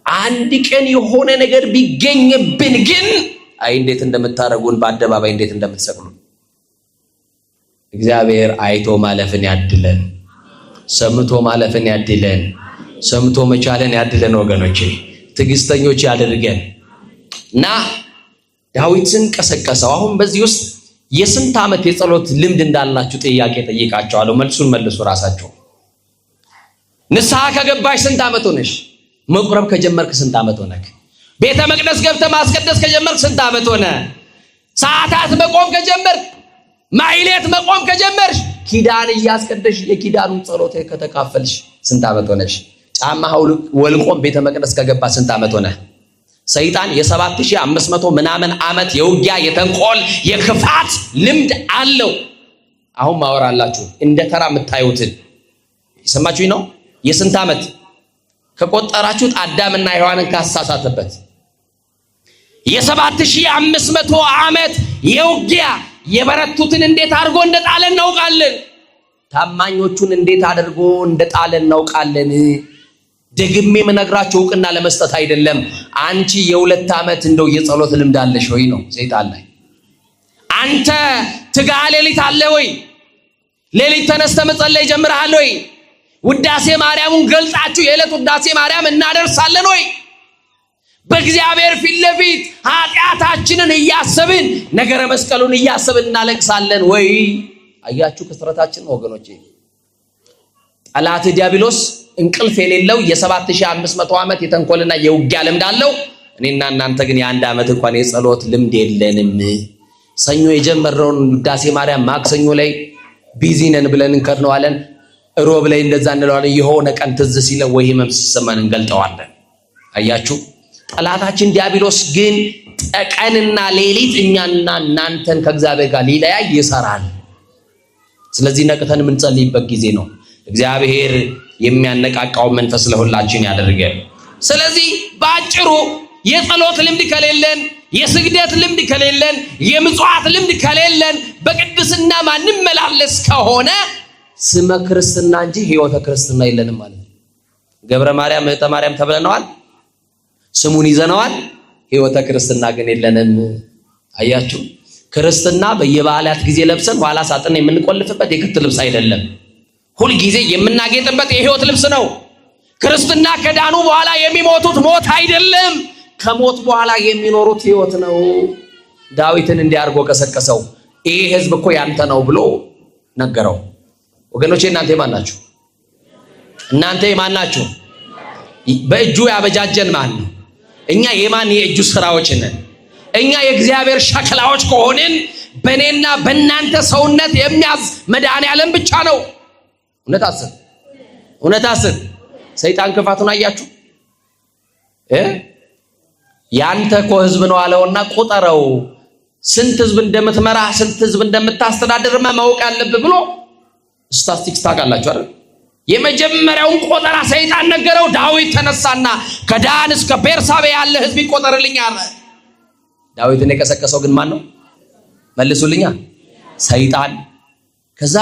አንድ ቀን የሆነ ነገር ቢገኝብን ግን አይ እንዴት እንደምታረጉን በአደባባይ እንዴት እንደምትሰቅሉን። እግዚአብሔር አይቶ ማለፍን ያድለን፣ ሰምቶ ማለፍን ያድለን፣ ሰምቶ መቻለን ያድለን። ወገኖቼ ትዕግስተኞች ያድርገን። እና ዳዊትን ቀሰቀሰው። አሁን በዚህ ውስጥ የስንት ዓመት የጸሎት ልምድ እንዳላችሁ ጥያቄ ጠይቃቸዋለሁ። መልሱን መልሱ ራሳችሁ። ንስሐ ከገባሽ ስንት ዓመት ሆነሽ? መቁረብ ከጀመርክ ስንት ዓመት ሆነክ? ቤተ መቅደስ ገብተህ ማስቀደስ ከጀመርክ ስንት ዓመት ሆነ? ሰዓታት መቆም ከጀመርክ፣ ማይሌት መቆም ከጀመርሽ፣ ኪዳን እያስቀደሽ የኪዳኑን ጸሎት ከተካፈልሽ ስንት ዓመት ሆነሽ? ጫማ ወልቆም ቤተ መቅደስ ከገባ ስንት ዓመት ሆነ? ሰይጣን የ7500 ምናምን ዓመት የውጊያ የተንኮል የክፋት ልምድ አለው። አሁን ማወራላችሁ እንደ ተራ የምታዩትን ይሰማችሁኝ ነው። የስንት ዓመት ከቆጠራችሁት አዳምና ሔዋንን ካሳሳተበት የ7500 ዓመት የውጊያ የበረቱትን እንዴት አድርጎ እንደጣለ እናውቃለን። ታማኞቹን እንዴት አድርጎ እንደጣለ እናውቃለን። ደግሜ መነግራችሁ ዕውቅና ለመስጠት አይደለም። አንቺ የ2 ዓመት እንደው የጸሎት ልምድ አለሽ ወይ ነው ሰይጣን ላይ። አንተ ትጋ ሌሊት አለ ወይ? ሌሊት ተነስተህ መጸለይ ጀምረሃል ወይ? ውዳሴ ማርያምን ገልጻችሁ የዕለት ውዳሴ ማርያም እናደርሳለን ወይ? በእግዚአብሔር ፊት ለፊት ኃጢአታችንን እያሰብን ነገረ መስቀሉን እያሰብን እናለቅሳለን ወይ? አያችሁ ክስረታችን ወገኖቼ። ጠላት ዲያብሎስ እንቅልፍ የሌለው የ7500 ዓመት የተንኮልና የውጊያ ልምድ አለው። እኔና እናንተ ግን የ1 ዓመት እንኳን የጸሎት ልምድ የለንም። ሰኞ የጀመረውን ውዳሴ ማርያም ማክሰኞ ላይ ቢዚ ነን ብለን እንከርነዋለን። ሮብ ላይ እንደዛ እንለዋለን። የሆነ ቀን ትዝ ሲለው ወይ ህመም ሲሰማን እንገልጠዋለን። አያችሁ ጠላታችን ዲያብሎስ ግን ቀንና ሌሊት እኛና እናንተን ከእግዚአብሔር ጋር ሊለያይ ይሰራል። ስለዚህ ነቅተን የምንጸልይበት ጊዜ ነው። እግዚአብሔር የሚያነቃቃው መንፈስ ለሁላችን ያደርገን። ስለዚህ ባጭሩ የጸሎት ልምድ ከሌለን፣ የስግደት ልምድ ከሌለን፣ የምጽዋት ልምድ ከሌለን፣ በቅድስና ማንመላለስ ከሆነ ስመ ክርስትና እንጂ ሕይወተ ክርስትና የለንም ማለት ነው። ገብረ ማርያም እህተ ማርያም ተብለናል፣ ስሙን ይዘነዋል። ሕይወተ ክርስትና ግን የለንም። አያችሁ ክርስትና በየበዓላት ጊዜ ለብሰን ኋላ ሳጥን የምንቆልፍበት የክት ልብስ አይደለም። ሁል ጊዜ የምናጌጥበት የሕይወት ልብስ ነው። ክርስትና ከዳኑ በኋላ የሚሞቱት ሞት አይደለም፣ ከሞት በኋላ የሚኖሩት ሕይወት ነው። ዳዊትን እንዲያርጎ ቀሰቀሰው። ይሄ ሕዝብ እኮ ያንተ ነው ብሎ ነገረው። ወገኖቼ እናንተ የማን ናችሁ? እናንተ የማን ናችሁ? በእጁ ያበጃጀን ማን ነው? እኛ የማን የእጁ ስራዎች ነን? እኛ የእግዚአብሔር ሸክላዎች ከሆንን በእኔና በእናንተ ሰውነት የሚያዝ መድኃኔዓለም ብቻ ነው። እውነት አስብ። ሰይጣን ክፋቱን አያችሁ? ያንተ እኮ ህዝብ ነው አለውና ቁጠረው። ስንት ህዝብ እንደምትመራ ስንት ህዝብ እንደምታስተዳድር ማወቅ አለብህ ብሎ ስታቲስቲክስ ታውቃላችሁ አይደል? የመጀመሪያውን ቆጠራ ሰይጣን ነገረው። ዳዊት ተነሳና ከዳን እስከ ቤርሳቤ ያለ ህዝብ ይቆጠርልኝ አለ። ዳዊትን የቀሰቀሰው ግን ማን ነው? መልሱልኛ። ሰይጣን። ከዛ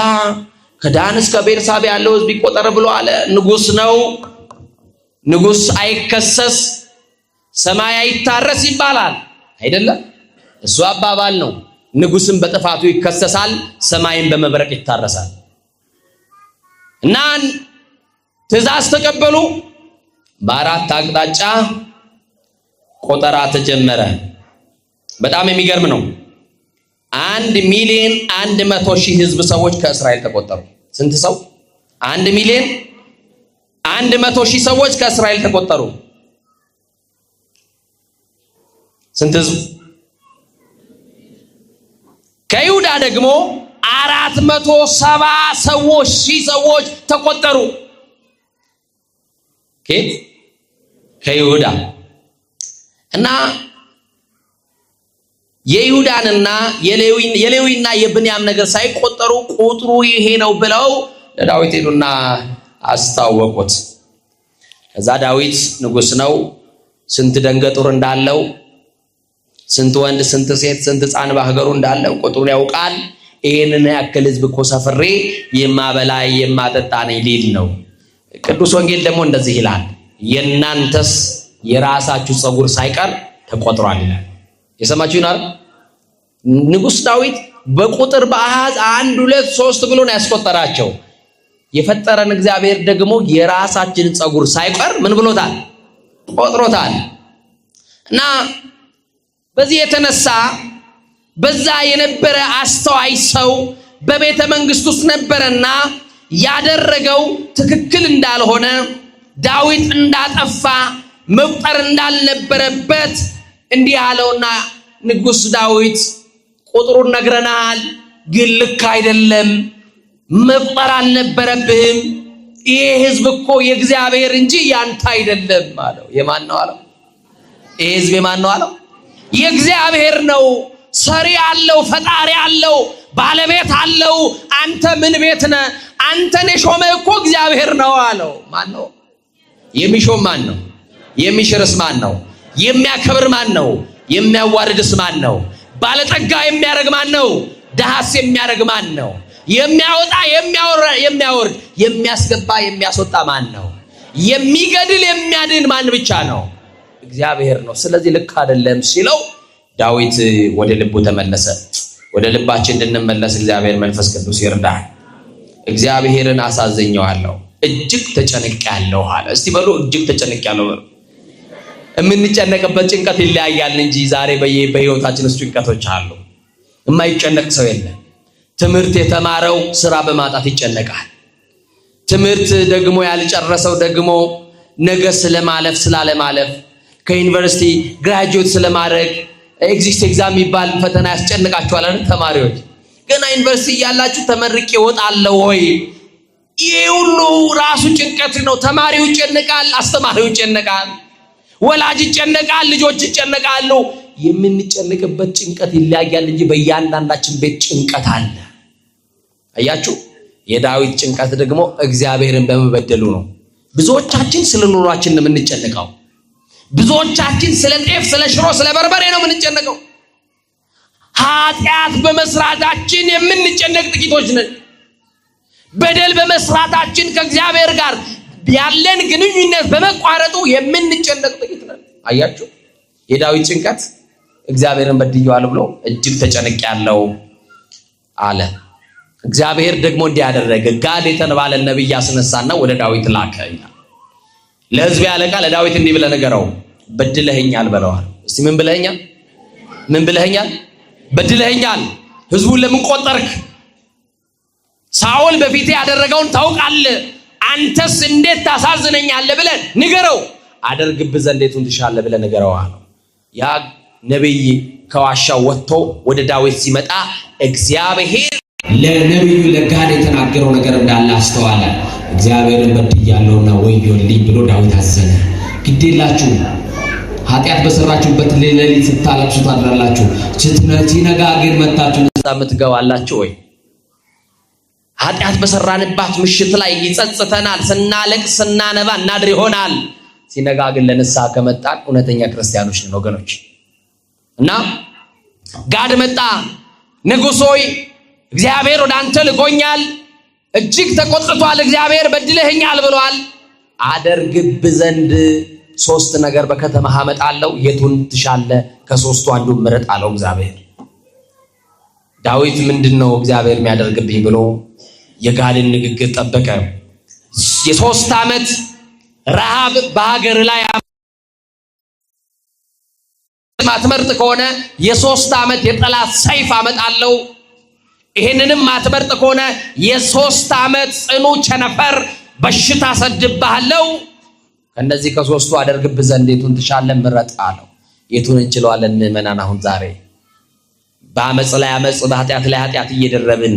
ከዳን እስከ ቤርሳቤ ያለው ህዝብ ይቆጠር ብሎ አለ። ንጉስ ነው። ንጉስ አይከሰስ ሰማይ አይታረስ ይባላል አይደለም? እሱ አባባል ነው። ንጉስም በጥፋቱ ይከሰሳል፣ ሰማይን በመብረቅ ይታረሳል። እና ትእዛዝ ተቀበሉ። በአራት አቅጣጫ ቆጠራ ተጀመረ። በጣም የሚገርም ነው። 1,100,000 ህዝብ ሰዎች ከእስራኤል ተቆጠሩ። ስንት ሰው? 1,100,000 ሰዎች ከእስራኤል ተቆጠሩ። ስንት ህዝብ? ከይሁዳ ደግሞ 470,000 ሰዎች ተቆጠሩ። ከይሁዳ እና የይሁዳንና የሌዊና የብንያም ነገር ሳይቆጠሩ ቁጥሩ ይሄ ነው ብለው ለዳዊት ሄዱና አስታወቁት። ከዛ ዳዊት ንጉስ ነው። ስንት ደንገጡር እንዳለው፣ ስንት ወንድ፣ ስንት ሴት፣ ስንት ሕፃን በሀገሩ እንዳለው ቁጥሩን ያውቃል። ይሄንን ያክል ህዝብ እኮ ሰፍሬ የማበላ የማጠጣ ነኝ ሊል ነው። ቅዱስ ወንጌል ደግሞ እንደዚህ ይላል፣ የናንተስ የራሳችሁ ጸጉር ሳይቀር ተቆጥሯል ይላል። የሰማችሁ ይናል። ንጉስ ዳዊት በቁጥር በአሃዝ 1 2 3 ብሎ ነው ያስቆጠራቸው። የፈጠረን እግዚአብሔር ደግሞ የራሳችንን ጸጉር ሳይቀር ምን ብሎታል? ቆጥሮታል። እና በዚህ የተነሳ በዛ የነበረ አስተዋይ ሰው በቤተ መንግስት ውስጥ ነበረና ያደረገው ትክክል እንዳልሆነ ዳዊት እንዳጠፋ መቁጠር እንዳልነበረበት እንዲህ አለውና ንጉስ ዳዊት ቁጥሩን ነግረናል፣ ግን ልክ አይደለም፣ መቁጠር አልነበረብህም። ይሄ ህዝብ እኮ የእግዚአብሔር እንጂ ያንተ አይደለም አለው። የማን ነው አለው? ይሄ ህዝብ የማን ነው አለው? የእግዚአብሔር ነው። ሰሪ አለው፣ ፈጣሪ አለው፣ ባለቤት አለው። አንተ ምን ቤት ነህ? አንተን የሾመ እኮ እግዚአብሔር ነው አለው። ማን ነው የሚሾም? ማን ነው የሚሽርስ? ማን ነው የሚያከብር? ማን ነው የሚያዋርድስ? ማን ነው ባለጠጋ የሚያረግ? ማን ነው ደሃስ የሚያረግ? ማን ነው የሚያወጣ የሚያወርድ የሚያስገባ የሚያስወጣ? ማን ነው የሚገድል የሚያድን? ማን ብቻ ነው? እግዚአብሔር ነው። ስለዚህ ልክ አይደለም ሲለው ዳዊት ወደ ልቡ ተመለሰ። ወደ ልባችን እንድንመለስ እግዚአብሔር መንፈስ ቅዱስ ይርዳል። እግዚአብሔርን አሳዘኘዋለሁ፣ እጅግ ተጨንቄያለሁ አለ። እስቲ በሉ እጅግ ተጨንቄያለሁ በሉ። የምንጨነቅበት ጭንቀት ይለያያል እንጂ ዛሬ በህይወታችን ውስጥ ጭንቀቶች አሉ። የማይጨነቅ ሰው የለም። ትምህርት የተማረው ስራ በማጣት ይጨነቃል። ትምህርት ደግሞ ያልጨረሰው ደግሞ ነገ ስለማለፍ ስላለማለፍ ከዩኒቨርሲቲ ግራጁዌት ስለማድረግ ኤግዚስት ኤግዛም የሚባል ፈተና ያስጨንቃችኋል አይደል? ተማሪዎች ገና ዩኒቨርሲቲ እያላችሁ ተመርቄ እወጣለሁ ወይ? ይሄ ሁሉ ራሱ ጭንቀት ነው። ተማሪው ይጨነቃል፣ አስተማሪው ይጨነቃል፣ ወላጅ ይጨነቃል፣ ልጆች ይጨነቃሉ። የምንጨነቅበት ጭንቀት ይለያያል እንጂ በእያንዳንዳችን ቤት ጭንቀት አለ። አያችሁ? የዳዊት ጭንቀት ደግሞ እግዚአብሔርን በመበደሉ ነው። ብዙዎቻችን ስለ ኑሯችን ነው የምንጨነቀው። ብዙዎቻችን ስለ ጤፍ፣ ስለ ሽሮ፣ ስለ በርበሬ ነው የምንጨነቀው። ኃጢአት በመስራታችን የምንጨነቅ ጥቂቶች ነን። በደል በመስራታችን ከእግዚአብሔር ጋር ያለን ግንኙነት በመቋረጡ የምንጨነቅ ጥቂት ነን። አያችሁ? የዳዊት ጭንቀት እግዚአብሔርን በድያለሁ ብሎ እጅግ ተጨንቄያለሁ አለ። እግዚአብሔር ደግሞ እንዲያደረገ ጋድ የተባለ ነብይ ያስነሳና ወደ ዳዊት ላከ ይላል። ለሕዝብ ያለቃ ለዳዊት እንዲህ ብለህ ንገረው በድለኸኛል በለዋል። እስቲ ምን ብለኸኛል? ምን ብለኸኛል? በድለኸኛል። ሕዝቡን ለምን ቆጠርክ? ሳኦል በፊቴ ያደረገውን ታውቃለህ፣ አንተስ እንዴት ታሳዝነኛለህ ብለህ ንገረው። አደርግብህ ዘንድ የቱን ትሻለህ ብለህ ንገረው አለው። ያ ነብይ ከዋሻው ወጥቶ ወደ ዳዊት ሲመጣ እግዚአብሔር ለነብዩ ለጋድ የተናገረው ነገር እንዳለ አስተዋለ። እግዚአብሔርን በድያለሁና ወዮልኝ ብሎ ዳዊት አዘነ። ግዴላችሁ ኃጢአት በሰራችሁበት ሌሊት ስታለቅሱ ታድራላችሁ፣ ሲነጋ ግን መጣችሁ ንስሐ የምትገባላችሁ ወይ? ኃጢአት በሰራንባት ምሽት ላይ ይጸጽተናል፣ ስናለቅስ ስናነባ እናድር ይሆናል። ሲነጋ ግን ለንስሐ ከመጣን እውነተኛ ክርስቲያኖች ነን ወገኖች። እና ጋድ መጣ። ንጉሥ ሆይ እግዚአብሔር ወደ አንተ ልኮኛል፣ እጅግ ተቆጥቷል፣ እግዚአብሔር በድለኸኛል ብሏል። አደርግብህ ዘንድ 3 ነገር በከተማህ አመጣለሁ፣ የቱን ትሻለህ? ከ3ቱ አንዱን ምረጥ አለው እግዚአብሔር። ዳዊት ምንድነው እግዚአብሔር የሚያደርግብኝ ብሎ የጋድን ንግግር ጠበቀ። የ3 ዓመት ረሃብ በሀገር ላይ ማትመርጥ ከሆነ የ3 ዓመት የጠላት ሰይፍ አመጣለሁ። ይሄንንም ማትመርጥ ከሆነ የ3 ዓመት ጽኑ ቸነፈር በሽታ ሰድብሃለሁ። ከነዚህ ከ3ቱ አደርግብህ ዘንድ የቱን ትሻለህ? ምረጥ አለው። የቱን እንችለዋለን ምእመናን? አሁን ዛሬ በአመጽ ላይ አመጽ፣ በኃጢአት ላይ ኃጢአት እየደረብን፣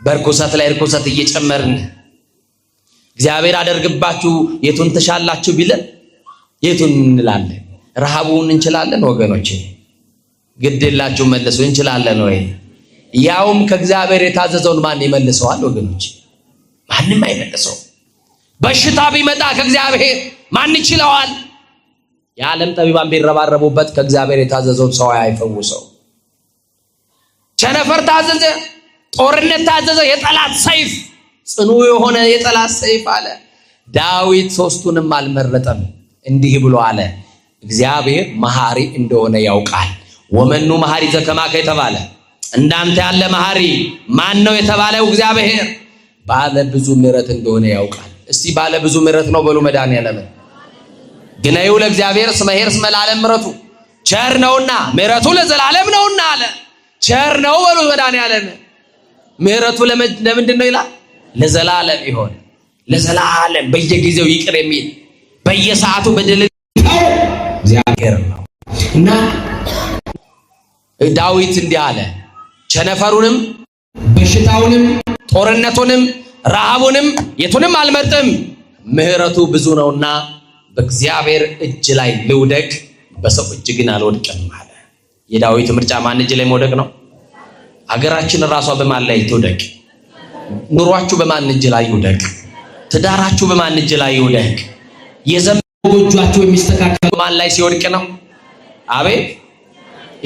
በርኩሰት ላይ ርኩሰት እየጨመርን እግዚአብሔር አደርግባችሁ የቱን ትሻላችሁ ቢለን የቱን እንላለን? ረሃቡን እንችላለን ወገኖቼ? ግድላችሁ መልሱ እንችላለን ወይ? ያውም ከእግዚአብሔር የታዘዘውን ማን ይመልሰዋል ወገኖቼ? ማንም አይመልሰው። በሽታ ቢመጣ ከእግዚአብሔር ማን ይችለዋል? የዓለም ጠቢባን ቢረባረቡበት ከእግዚአብሔር የታዘዘውን ሰው አይፈውሰው። ቸነፈር ታዘዘ፣ ጦርነት ታዘዘ፣ የጠላት ሰይፍ፣ ጽኑ የሆነ የጠላት ሰይፍ አለ። ዳዊት 3ቱንም አልመረጠም። እንዲህ ብሎ አለ፣ እግዚአብሔር መሐሪ እንደሆነ ያውቃል። ወመኑ መሐሪ ዘከማከ የተባለ እንዳንተ ያለ መሐሪ ማን ነው የተባለው? እግዚአብሔር ባለ ብዙ ምሕረት እንደሆነ ያውቃል። እስቲ ባለ ብዙ ምሕረት ነው በሉ መድኃኒዓለም። ግነዩ ለእግዚአብሔር እስመ ኄር እስመ ለዓለም ምሕረቱ ቸር ነውና ምሕረቱ ለዘላለም ነውና አለ። ቸር ነው በሉ መድኃኒዓለም። ምሕረቱ ለምንድን ነው ይላል? ለዘላለም ይሆን፣ ለዘላለም በየጊዜው ይቅር የሚል በየሰዓቱ በደል እግዚአብሔር ነው። እና ዳዊት እንዲህ አለ፣ ቸነፈሩንም በሽታውንም ጦርነቱንም ረሃቡንም የቱንም አልመርጥም፣ ምሕረቱ ብዙ ነውና በእግዚአብሔር እጅ ላይ ልውደቅ፣ በሰው እጅ ግን አልወድቅም አለ። የዳዊት ምርጫ ማን እጅ ላይ መውደቅ ነው? ሀገራችን ራሷ በማን ላይ ትውደቅ? ኑሯችሁ በማን እጅ ላይ ይውደቅ? ትዳራችሁ በማን እጅ ላይ ይውደቅ? የዘመዶቻችሁ የሚስተካከለው ማን ላይ ሲወድቅ ነው? አቤት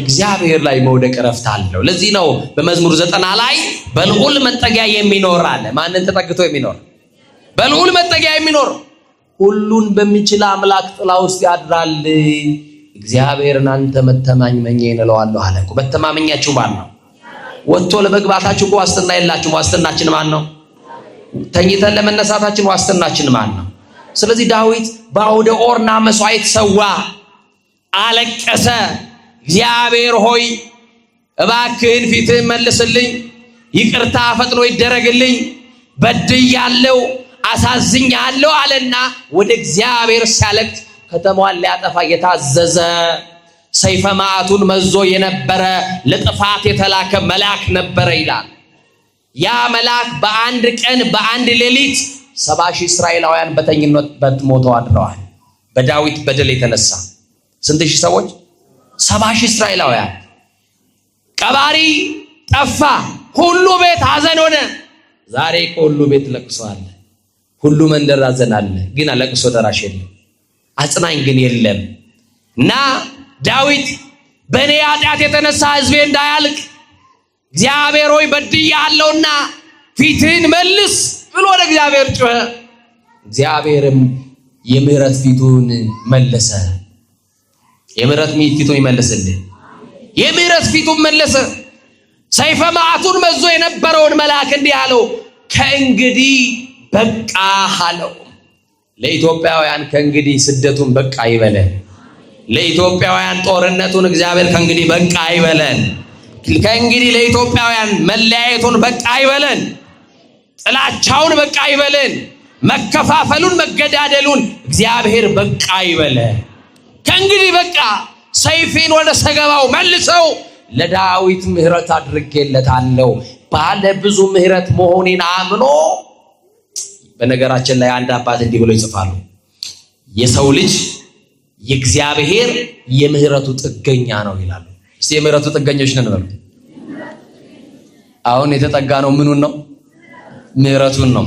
እግዚአብሔር ላይ መውደቅ ረፍት አለው። ለዚህ ነው በመዝሙር 90 ላይ በልዑል መጠጊያ የሚኖር አለ። ማንን ተጠግቶ የሚኖር? በልዑል መጠጊያ የሚኖር ሁሉን በሚችል አምላክ ጥላ ውስጥ ያድራል። እግዚአብሔርን አንተ መተማመኛዬ እለዋለሁ አለ። መተማመኛችሁ ማን ነው? ወጥቶ ለመግባታችሁ ዋስትና የላችሁም። ዋስትናችን ማን ነው? ተኝተን ለመነሳታችን ዋስትናችን ማን ነው? ስለዚህ ዳዊት በአውደ ኦርና መስዋዕት ሰዋ፣ አለቀሰ። እግዚአብሔር ሆይ እባክህን ፊትህን መልስልኝ፣ ይቅርታ ፈጥኖ ይደረግልኝ፣ በድያለሁ፣ አሳዝኛለሁ አለና ወደ እግዚአብሔር ሲያለቅስ ከተማዋን ሊያጠፋ የታዘዘ ሰይፈ መዓቱን መዞ የነበረ ለጥፋት የተላከ መልአክ ነበረ ይላል። ያ መልአክ በአንድ ቀን በአንድ ሌሊት 70,000 እስራኤላውያን በተኝነት ሞተው አድረዋል። በዳዊት በደል የተነሳ ስንት ሺህ ሰዎች? 70,000 እስራኤላውያን። ቀባሪ ጠፋ። ሁሉ ቤት ሐዘን ሆነ። ዛሬ ሁሉ ቤት ለቅሶ አለ። ሁሉ መንደር ሐዘን አለ፣ ግን ለቅሶ ደራሽ የለም፣ አጽናኝ ግን የለም። እና ዳዊት በእኔ ኃጢአት የተነሳ ሕዝቤ እንዳያልቅ እግዚአብሔር ሆይ በድያለሁና ፊትህን መልስ ብሎ ወደ እግዚአብሔር ጮኸ። እግዚአብሔርም የምህረት ፊቱን መለሰ። የምህረት ፊቱን ይመልስልህ። የምህረት ፊቱን መለሰ። ሰይፈ መዓቱን መዞ የነበረውን መልአክ እንዲህ አለው፣ ከእንግዲህ በቃ አለው። ለኢትዮጵያውያን ከእንግዲህ ስደቱን በቃ ይበለን። ለኢትዮጵያውያን ጦርነቱን እግዚአብሔር ከእንግዲህ በቃ ይበለን። ከእንግዲህ ለኢትዮጵያውያን መለያየቱን በቃ ይበለን። ጥላቻውን በቃ ይበለን። መከፋፈሉን መገዳደሉን እግዚአብሔር በቃ ይበለን። ከእንግዲህ በቃ ሰይፌን ወደ ሰገባው መልሰው ለዳዊት ምህረት አድርጌለታለሁ ባለ ብዙ ምህረት መሆኔን አምኖ። በነገራችን ላይ አንድ አባት እንዲህ ብሎ ይጽፋሉ፣ የሰው ልጅ የእግዚአብሔር የምህረቱ ጥገኛ ነው ይላሉ። እስቲ የምህረቱ ጥገኞች ነን በሉ። አሁን የተጠጋ ነው ምኑን ነው? ምህረቱን ነው።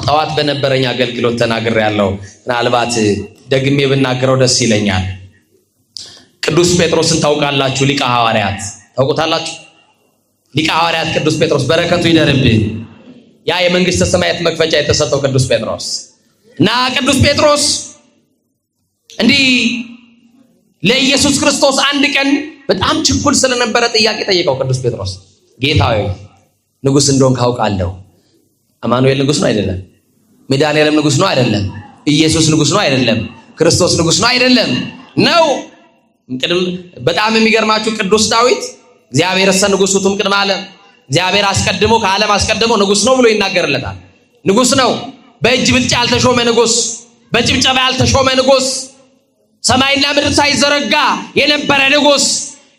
ጠዋት በነበረኝ አገልግሎት ተናግሬያለሁ። ምናልባት ደግሜ ብናገረው ደስ ይለኛል። ቅዱስ ጴጥሮስን ታውቃላችሁ? ሊቀ ሐዋርያት ታውቁታላችሁ? ሊቀ ሐዋርያት ቅዱስ ጴጥሮስ በረከቱ ይደርብህ። ያ የመንግስተ ሰማያት መክፈቻ የተሰጠው ቅዱስ ጴጥሮስ እና ቅዱስ ጴጥሮስ እንዲህ ለኢየሱስ ክርስቶስ አንድ ቀን በጣም ችኩል ስለነበረ ጥያቄ ጠየቀው። ቅዱስ ጴጥሮስ ጌታ ሆይ ንጉስ እንደሆንክ አውቃለሁ። አማኑኤል ንጉስ ነው አይደለም? መድኃኒዓለም ንጉስ ነው አይደለም? ኢየሱስ ንጉስ ነው አይደለም? ክርስቶስ ንጉስ ነው አይደለም? ነው። በጣም የሚገርማችሁ ቅዱስ ዳዊት እግዚአብሔር እሰ ንጉሱቱም ቅድመ ዓለም፣ እግዚአብሔር አስቀድሞ ከዓለም አስቀድሞ ንጉስ ነው ብሎ ይናገርለታል። ንጉስ ነው። በእጅ ብልጫ ያልተሾመ ንጉስ፣ በጭብጨባ ያልተሾመ ንጉስ፣ ሰማይና ምድር ሳይዘረጋ የነበረ ንጉስ፣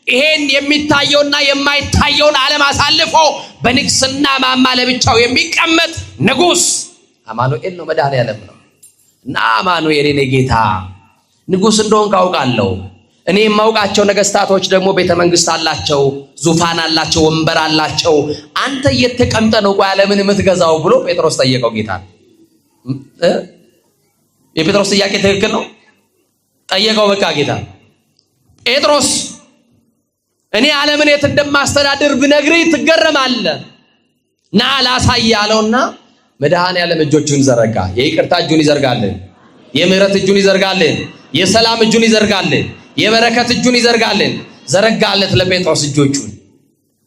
ይሄን የሚታየውና የማይታየውን ዓለም አሳልፎ በንግስና ማማ ለብቻው የሚቀመጥ ንጉስ አማኑኤል ነው፣ መድኃኒዓለም ነው። እና አማኑኤል የኔ ጌታ ንጉስ እንደሆንክ አውቃለሁ። እኔ የማውቃቸው ነገስታቶች ደግሞ ቤተ መንግስት አላቸው፣ ዙፋን አላቸው፣ ወንበር አላቸው። አንተ እየተቀምጠ ነው ቆይ ዓለምን የምትገዛው ብሎ ጴጥሮስ ጠየቀው ጌታ። የጴጥሮስ ጥያቄ ትክክል ነው። ጠየቀው በቃ ጌታ። ጴጥሮስ እኔ ዓለምን የት እንደማስተዳድር ብነግርህ ትገረማለህ፣ ና ላሳይ አለውና መድኃኒዓለም እጆቹን ዘረጋ። የይቅርታ እጁን ይዘርጋልን፣ የምህረት እጁን ይዘርጋልን፣ የሰላም እጁን ይዘርጋልን፣ የበረከት እጁን ይዘርጋልን። ዘረጋለት ለጴጥሮስ እጆቹን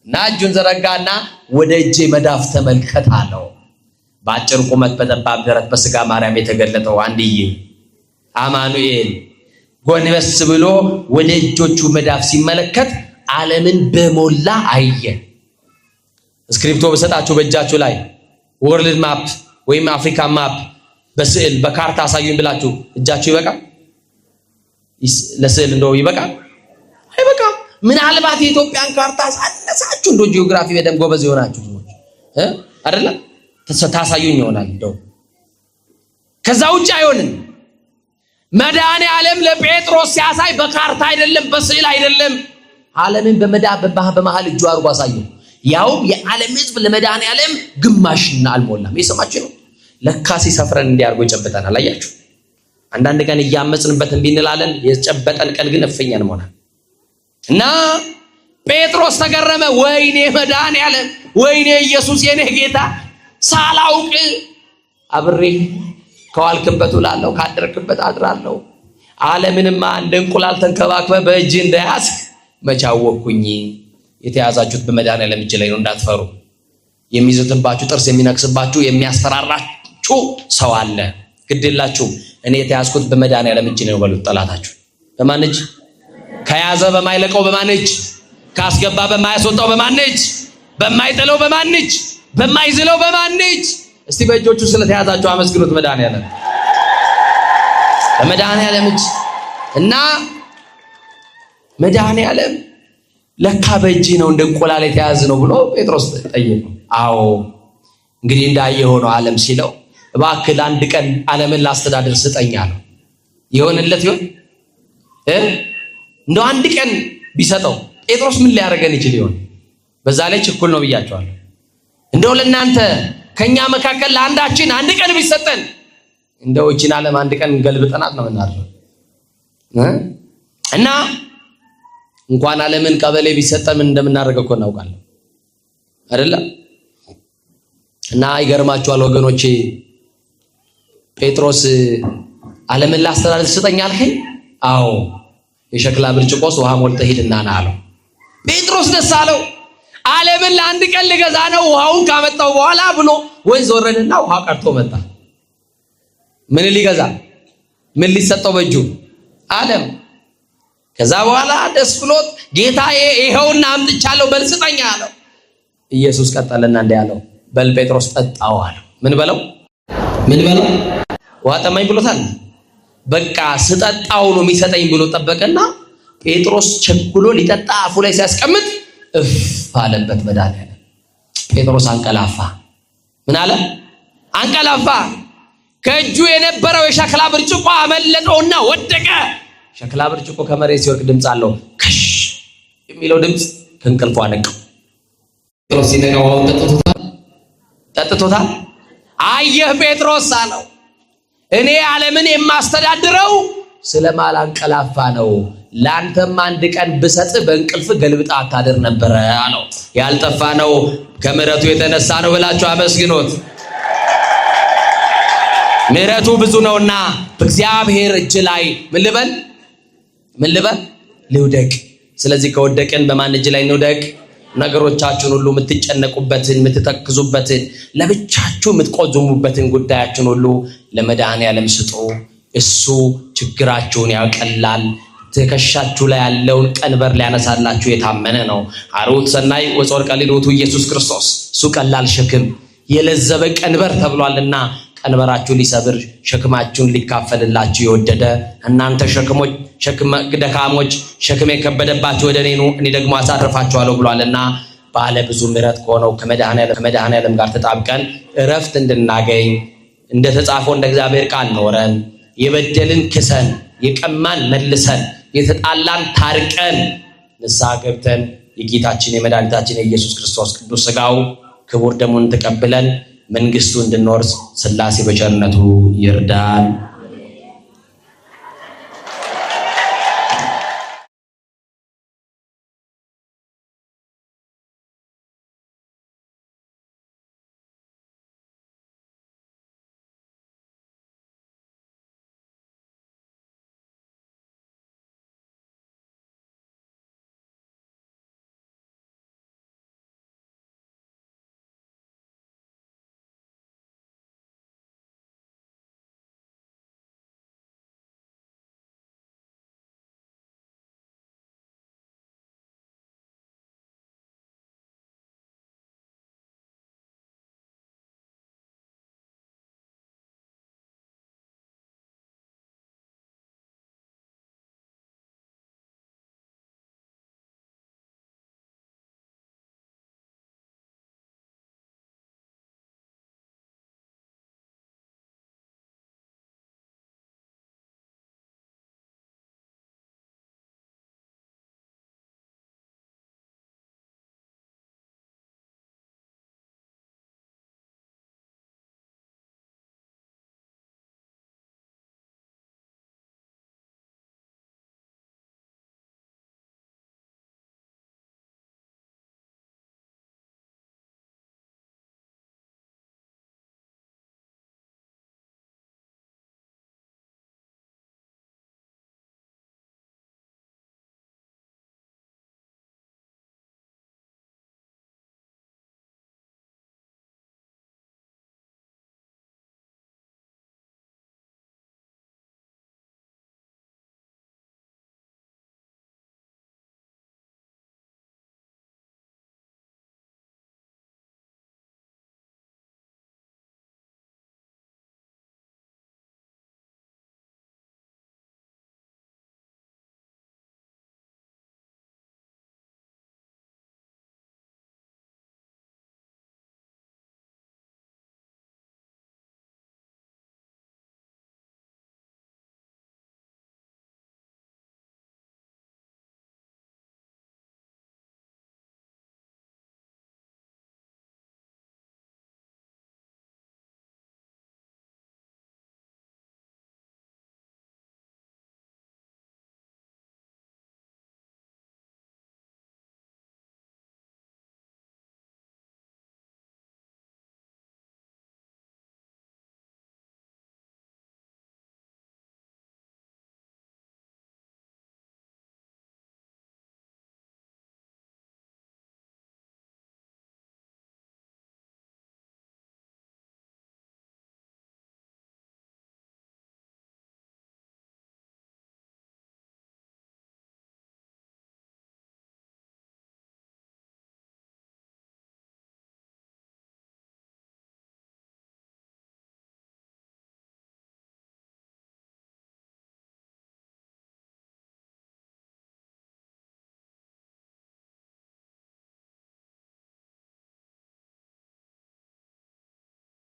እና እጁን ዘረጋና ወደ እጄ መዳፍ ተመልከት አለው። በአጭር ቁመት በጠባብ ደረት በስጋ ማርያም የተገለጠው አንድዬ አማኑኤል ጎንበስ ብሎ ወደ እጆቹ መዳፍ ሲመለከት ዓለምን በሞላ አየ። ስክሪፕቶ በሰጣችሁ በእጃችሁ ላይ ወርልድ ማፕ ወይም አፍሪካ ማፕ በስዕል በካርታ አሳዩኝ ብላችሁ እጃችሁ ይበቃል? ለስዕል እንደው ይበቃል? አይበቃም። ምናልባት የኢትዮጵያን ካርታ ሳነሳችሁ እንደው ጂኦግራፊ በደንብ ጎበዝ ይሆናችሁ ሰዎች አይደለ ታሳዩኝ ይሆናል እንደው። ከዛ ውጭ አይሆንም። መድኃኒዓለም ለጴጥሮስ ሲያሳይ በካርታ አይደለም፣ በስዕል አይደለም፣ ዓለምን በመዳፍ በመሃል እጁ አድርጎ አሳየው። ያው የዓለም ሕዝብ ለመድኃኒዓለም ግማሽና አልሞላም። የሰማችሁ ነው። ለካ ሲሰፍረን እንዲያርጎ ይጨብጠናል። አያችሁ፣ አንዳንድ ቀን እያመጽንበት እንዲንላለን፣ የጨበጠን ቀን ግን እፍኛን ሆናል። እና ጴጥሮስ ተገረመ። ወይኔ መድኃኒዓለም፣ ወይኔ ኢየሱስ የኔ ጌታ፣ ሳላውቅ አብሬ ከዋልክበት ውላለሁ፣ ካደረክበት አድራለሁ። ዓለምንማ እንደ እንቁላል ተንከባክበ በእጅ እንደያዝክ መቼ አወቅኩኝ። የተያዛችሁት በመድኃኒዓለም እጅ ላይ ነው፣ እንዳትፈሩ። የሚዝትባችሁ፣ ጥርስ የሚነክስባችሁ፣ የሚያስፈራራችሁ ሰው አለ። ግድላችሁም እኔ የተያዝኩት በመድኃኒዓለም እጅ ነው በሉት። ጠላታችሁ በማን እጅ? ከያዘ በማይለቀው በማን እጅ? ካስገባ በማያስወጣው በማን እጅ? በማይጥለው በማን እጅ? በማይዝለው በማን እጅ? እስቲ በእጆቹ ስለተያዛችሁ አመስግኑት መድኃኒዓለም። በመድኃኒዓለም እጅ። እና መድኃኒዓለም ለካ በእጅ ነው እንደ እንቁላል የተያዘ ነው ብሎ ጴጥሮስ ጠየቀው። አዎ እንግዲህ እንዳየ ሆነው ዓለም ሲለው እባክህ ለአንድ ቀን ዓለምን ላስተዳድር ስጠኝ አለው። ይሆንለት ይሆን? እንደው አንድ ቀን ቢሰጠው ጴጥሮስ ምን ሊያደርገን ይችል ይሆን? በዛ ላይ ችኩል ነው ብያቸዋለሁ። እንደው ለእናንተ ከኛ መካከል ለአንዳችን አንድ ቀን ቢሰጠን እንደው እቺን ዓለም አንድ ቀን ገልብጠናት ነው የምናድረው። እና እንኳን ዓለምን ቀበሌ ቢሰጠን ምን እንደምናደርገው እኮ እናውቃለን አይደለ? እና ይገርማችኋል ወገኖቼ፣ ጴጥሮስ ዓለምን ላስተዳድር ስጠኝ አልከኝ? አዎ፣ የሸክላ ብርጭቆስ ውሃ ሞልተህ ሂድና ና አለው። ጴጥሮስ ደስ አለው። ዓለምን ለአንድ ቀን ልገዛ ነው ውሃውን ካመጣው በኋላ ብሎ ወንዝ ወረደና ውሃ ቀርቶ መጣ። ምን ሊገዛ ምን ሊሰጠው በእጁ ዓለም። ከዛ በኋላ ደስ ብሎት ጌታዬ ይሄውና አምጥቻለሁ በል ስጠኝ አለው። ኢየሱስ ቀጠለና እንዲህ አለው፣ በል ጴጥሮስ ጠጣው አለው። ምን በለው ውሃ ጠማኝ ብሎታል። በቃ ስጠጣው ነው የሚሰጠኝ ብሎ ጠበቀና ጴጥሮስ ቸኩሎ ሊጠጣ አፉ ላይ ሲያስቀምጥ እፍ አለበት መድኃኒዓለም። ጴጥሮስ አንቀላፋ። ምን አለ? አንቀላፋ። ከእጁ የነበረው የሸክላ ብርጭቆ አመለጠውና ወደቀ። ሸክላ ብርጭቆ ከመሬት ሲወርቅ ድምፅ አለው። ከሽ የሚለው ድምፅ ከእንቅልፉ አነቃው። ጴጥሮስ ሲነቃ ውሃውን ጠጥቶታል። አየህ ጴጥሮስ አለው፣ እኔ ዓለምን የማስተዳድረው ስለማላንቀላፋ ነው። ላንተም አንድ ቀን ብሰጥ በእንቅልፍ ገልብጣ አታድር ነበር አለው። ያልጠፋ ነው ከምሕረቱ የተነሳ ነው ብላችሁ አመስግኖት። ምሕረቱ ብዙ ነውና በእግዚአብሔር እጅ ላይ ምን ልበል ልውደቅ። ስለዚህ ከወደቅን በማን እጅ ላይ እንውደቅ? ነገሮቻችሁን ሁሉ የምትጨነቁበትን የምትተክዙበትን ለብቻችሁ የምትቆዝሙበትን ጉዳያችሁን ሁሉ ለመድኃኒዓለም ስጡ። እሱ ችግራችሁን ያቀላል። ትከሻችሁ ላይ ያለውን ቀንበር ሊያነሳላችሁ የታመነ ነው። አሩት ሰናይ ወጾር ቀሊሎቱ ኢየሱስ ክርስቶስ። እሱ ቀላል ሸክም የለዘበ ቀንበር ተብሏልና ቀንበራችሁን ሊሰብር ሸክማችሁን ሊካፈልላችሁ የወደደ እናንተ ደካሞች ሸክም የከበደባችሁ ወደ እኔ ኑ እኔ ደግሞ አሳርፋችኋለሁ ብሏልና ባለ ብዙ ምሕረት ከሆነው ከመድኃኒዓለም ጋር ተጣብቀን እረፍት እንድናገኝ እንደተጻፈው እንደ እግዚአብሔር ቃል ኖረን የበደልን ክሰን የቀማን መልሰን የተጣላን ታርቀን ንስሐ ገብተን የጌታችን የመድኃኒታችን የኢየሱስ ክርስቶስ ቅዱስ ሥጋው ክቡር ደሙን ተቀብለን መንግስቱ እንድንወርስ ሥላሴ በቸርነቱ ይርዳን።